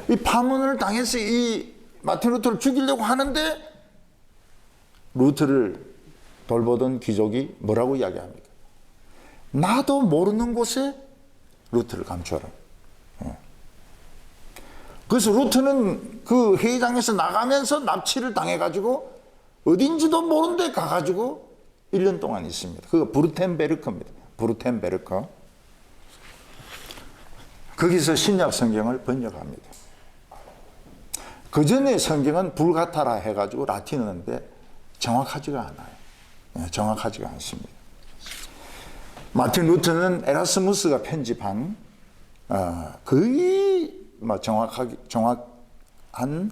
이 파문을 당해서 이 마틴 루터를 죽이려고 하는데 루터를 돌보던 귀족이 뭐라고 이야기합니까? 나도 모르는 곳에 루터를 감춰라. 그래서 루터는 그 회의장에서 나가면서 납치를 당해가지고 어딘지도 모르는 데 가가지고 1년 동안 있습니다. 그거 부르텐베르크입니다. 부르텐베르크. 거기서 신약 성경을 번역합니다. 그 전에 성경은 불가타라 해가지고 라틴어인데 정확하지가 않아요. 정확하지가 않습니다. 마틴 루터는 에라스무스가 편집한 거의 정확한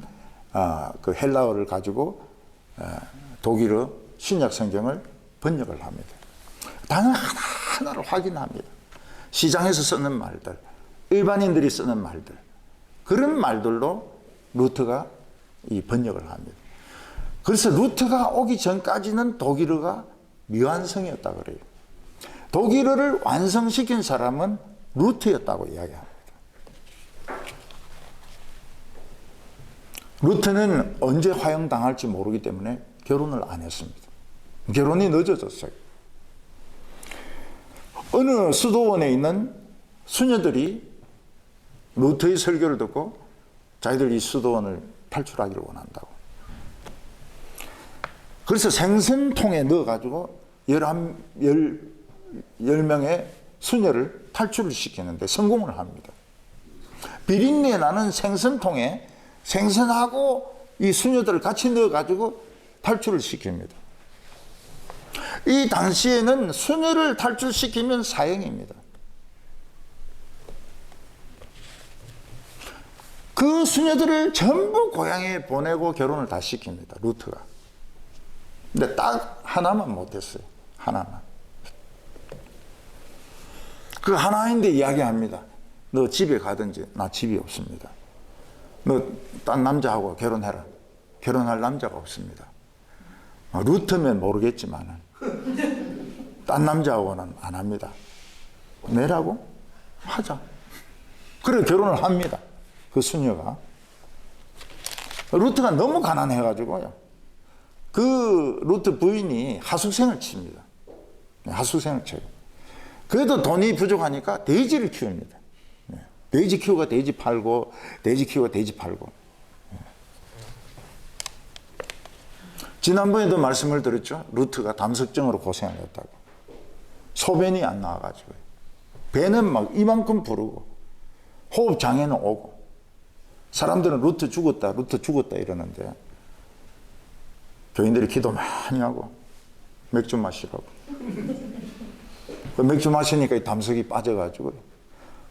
그 헬라어를 가지고 독일어 신약 성경을 번역을 합니다. 단어 하나하나를 확인합니다. 시장에서 쓰는 말들, 일반인들이 쓰는 말들, 그런 말들로 루터가 이 번역을 합니다. 그래서 루터가 오기 전까지는 독일어가 미완성이었다 그래요. 독일어를 완성시킨 사람은 루터였다고 이야기합니다. 루터는 언제 화형당할지 모르기 때문에 결혼을 안 했습니다. 결혼이 늦어졌어요. 어느 수도원에 있는 수녀들이 루터의 설교를 듣고 자기들 이 수도원을 탈출하기를 원한다고. 그래서 생선통에 넣어가지고 10명의 수녀를 탈출을 시키는데 성공을 합니다. 비린내 나는 생선통에 생선하고 이 수녀들을 같이 넣어가지고 탈출을 시킵니다. 이 당시에는 수녀를 탈출시키면 사형입니다. 그 수녀들을 전부 고향에 보내고 결혼을 다 시킵니다. 루터가. 근데 딱 하나만 못했어요. 하나만. 그 하나인데 이야기합니다. 너 집에 가든지. 나 집이 없습니다. 너 딴 남자하고 결혼해라. 결혼할 남자가 없습니다. 루터면 모르겠지만 딴 남자하고는 안 합니다. 내라고? 하자. 그래 결혼을 합니다. 그 수녀가. 루터가 너무 가난해가지고요. 그 루터 부인이 하숙생을 칩니다. 하숙생을 쳐요. 그래도 돈이 부족하니까 돼지를 키웁니다. 돼지 키우고 돼지 팔고, 돼지 키우고 돼지 팔고. 지난번에도 말씀을 드렸죠. 루터가 담석증으로 고생을 했다고. 소변이 안 나와가지고. 배는 막 이만큼 부르고, 호흡 장애는 오고. 사람들은 루터 죽었다, 루터 죽었다 이러는데, 교인들이 기도 많이 하고 맥주 마시라고. 그 맥주 마시니까 이 담석이 빠져가지고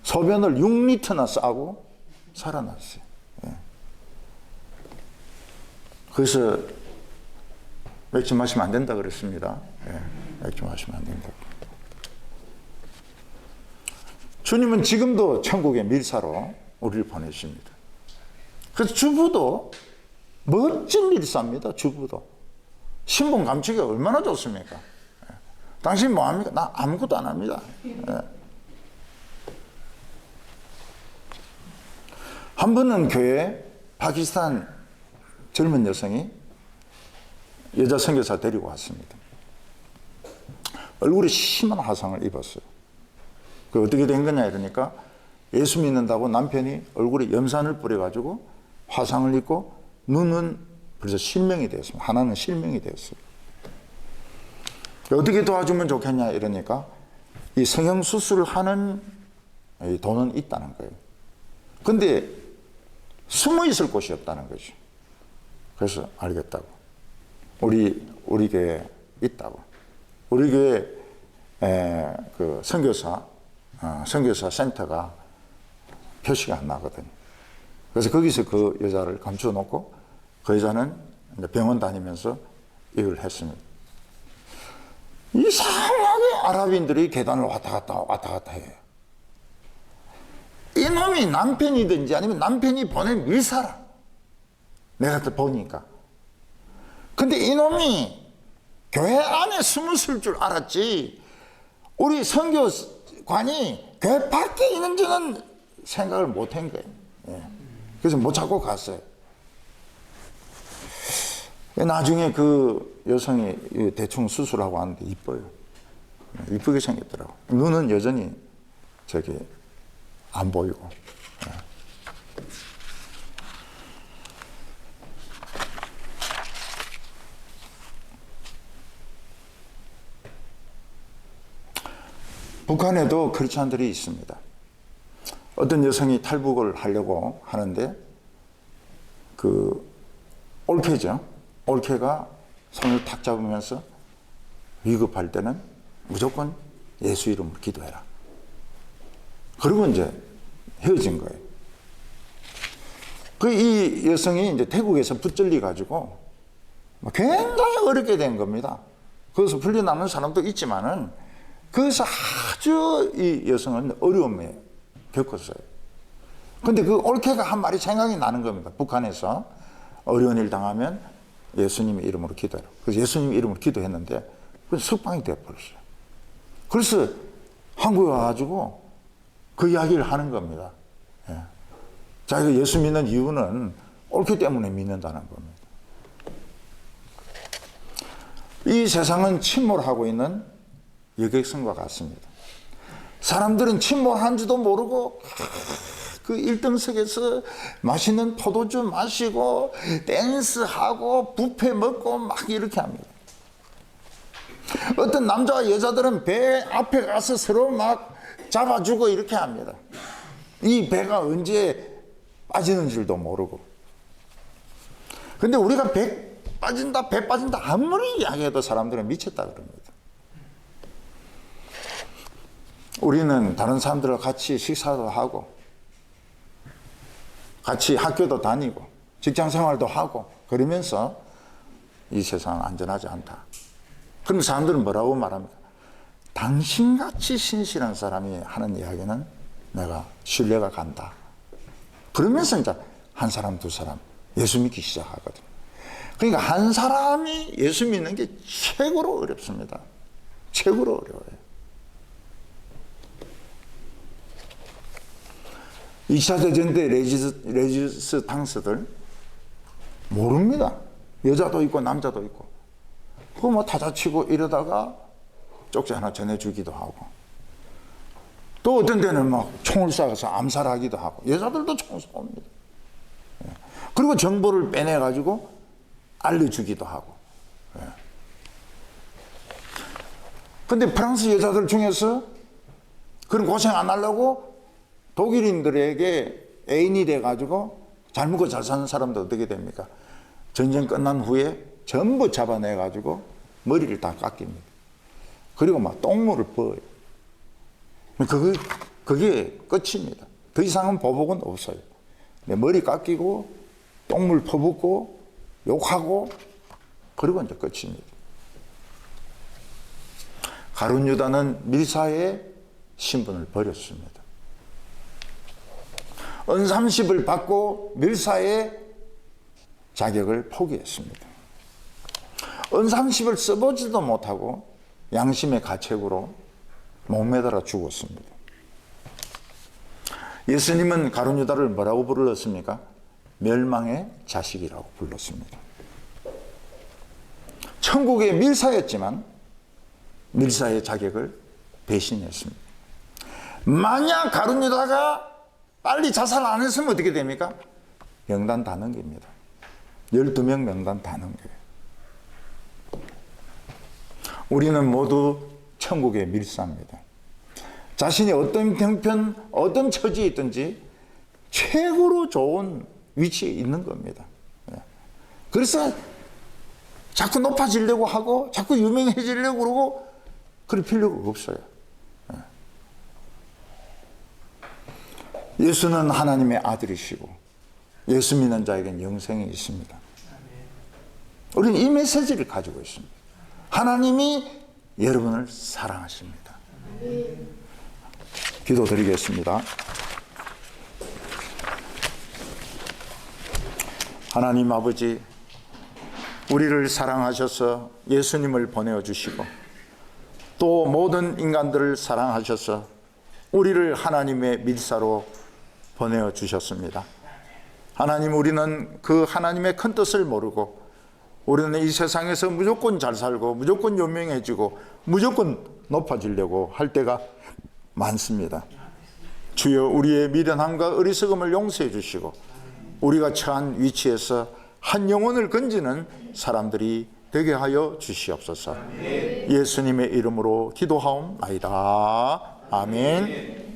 소변을 6리터나 싸고 살아났어요. 예. 그래서 맥주 마시면 안 된다 그랬습니다. 예. 맥주 마시면 안 된다고. 주님은 지금도 천국의 밀사로 우리를 보내십니다. 그래서 주부도 멋진 밀사입니다. 주부도. 신분 감추기 얼마나 좋습니까? 예. 당신 뭐합니까? 나 아무것도 안 합니다. 예. 한 번은 교회에 파키스탄 젊은 여성이 여자 선교사 데리고 왔습니다. 얼굴에 심한 화상을 입었어요. 그 어떻게 된 거냐 이러니까 예수 믿는다고 남편이 얼굴에 염산을 뿌려가지고 화상을 입고 눈은 그래서 실명이 되었습니다. 하나는 실명이 되었어요. 어떻게 도와주면 좋겠냐 이러니까 이 성형수술을 하는 이 돈은 있다는 거예요. 근데 숨어 있을 곳이 없다는 거죠. 그래서 알겠다고. 우리 교회에 있다고. 우리 교회 그 선교사 센터가 표시가 안 나거든요. 그래서 거기서 그 여자를 감춰 놓고 그 여자는 병원 다니면서 일을 했습니다. 이상하게 아랍인들이 계단을 왔다 갔다 해요. 이놈이 남편이든지 아니면 남편이 보낸 밀사라. 내가 또 보니까. 근데 이놈이 교회 안에 숨었을 줄 알았지 우리 선교관이 교회 밖에 있는지는 생각을 못 한 거예요. 예. 그래서 못 찾고 갔어요. 나중에 그 여성이 대충 수술하고 왔는데 이뻐요. 이쁘게 생겼더라고. 눈은 여전히 저기 안 보이고. 예. 북한에도 크리스찬들이 있습니다. 어떤 여성이 탈북을 하려고 하는데 그 올케죠. 올케가 손을 탁 잡으면서 위급할 때는 무조건 예수 이름으로 기도해라. 그리고 이제 헤어진 거예요. 그 이 여성이 이제 태국에서 붙들려 가지고 굉장히 어렵게 된 겁니다. 거기서 풀려나는 사람도 있지만은 그래서 아주 이 여성은 어려움에 겪었어요. 근데 그 올케가 한 말이 생각이 나는 겁니다. 북한에서 어려운 일 당하면 예수님의 이름으로 기도해라. 그래서 예수님 이름으로 기도했는데 석방이 되어버렸어요. 그래서 한국에 와가지고 그 이야기를 하는 겁니다. 예. 자기가 예수 믿는 이유는 올케 때문에 믿는다는 겁니다. 이 세상은 침몰하고 있는 여객선과 같습니다. 사람들은 침몰한지도 모르고 그 1등석에서 맛있는 포도주 마시고 댄스하고 뷔페 먹고 막 이렇게 합니다. 어떤 남자와 여자들은 배 앞에 가서 서로 막 잡아주고 이렇게 합니다. 이 배가 언제 빠지는 줄도 모르고. 근데 우리가 배 빠진다 아무리 이야기해도 사람들은 미쳤다 그럽니다. 우리는 다른 사람들과 같이 식사도 하고 같이 학교도 다니고 직장 생활도 하고 그러면서 이 세상은 안전하지 않다. 그럼 사람들은 뭐라고 말합니까? 당신같이 신실한 사람이 하는 이야기는 내가 신뢰가 간다. 그러면서 이제 한 사람 두 사람 예수 믿기 시작하거든. 그러니까 한 사람이 예수 믿는 게 최고로 어렵습니다. 최고로 어려워요. 2차 대전 때 레지스 당서들 모릅니다. 여자도 있고 남자도 있고. 그거 뭐 타자치고 이러다가 쪽지 하나 전해주기도 하고. 또 어떤 데는 막 총을 쏴서 암살하기도 하고. 여자들도 총을 쏩니다. 그리고 정보를 빼내가지고 알려주기도 하고. 근데 프랑스 여자들 중에서 그런 고생 안 하려고 독일인들에게 애인이 돼가지고 잘 먹고 잘 사는 사람도 어떻게 됩니까? 전쟁 끝난 후에 전부 잡아내 가지고 머리를 다 깎입니다. 그리고 막 똥물을 부어요. 그게 끝입니다. 더 이상은 보복은 없어요. 머리 깎이고 똥물 퍼붓고 욕하고 그리고 이제 끝입니다. 가룟 유다는 밀사의 신분을 버렸습니다. 은 30을 받고 밀사의 자격을 포기했습니다. 은 30을 써보지도 못하고 양심의 가책으로 목매달아 죽었습니다. 예수님은 가룟 유다를 뭐라고 불렀습니까? 멸망의 자식이라고 불렀습니다. 천국의 밀사였지만 밀사의 자격을 배신했습니다. 만약 가룟 유다가 빨리 자살 안 했으면 어떻게 됩니까? 명단 다 넘깁니다. 12명 명단 다 넘겨요. 우리는 모두 천국의 밀사입니다. 자신이 어떤 형편, 어떤 처지에 있든지 최고로 좋은 위치에 있는 겁니다. 그래서 자꾸 높아지려고 하고 자꾸 유명해지려고 그러고 그럴 필요가 없어요. 예수는 하나님의 아들이시고 예수 믿는 자에게는 영생이 있습니다. 우리는 이 메시지를 가지고 있습니다. 하나님이 여러분을 사랑하십니다. 기도드리겠습니다. 하나님 아버지, 우리를 사랑하셔서 예수님을 보내주시고 또 모든 인간들을 사랑하셔서 우리를 하나님의 밀사로 보내주셨습니다. 하나님, 우리는 그 하나님의 큰 뜻을 모르고 우리는 이 세상에서 무조건 잘 살고 무조건 유명해지고 무조건 높아지려고 할 때가 많습니다. 주여, 우리의 미련함과 어리석음을 용서해 주시고 우리가 처한 위치에서 한 영혼을 건지는 사람들이 되게 하여 주시옵소서. 예수님의 이름으로 기도하옵나이다. 아멘.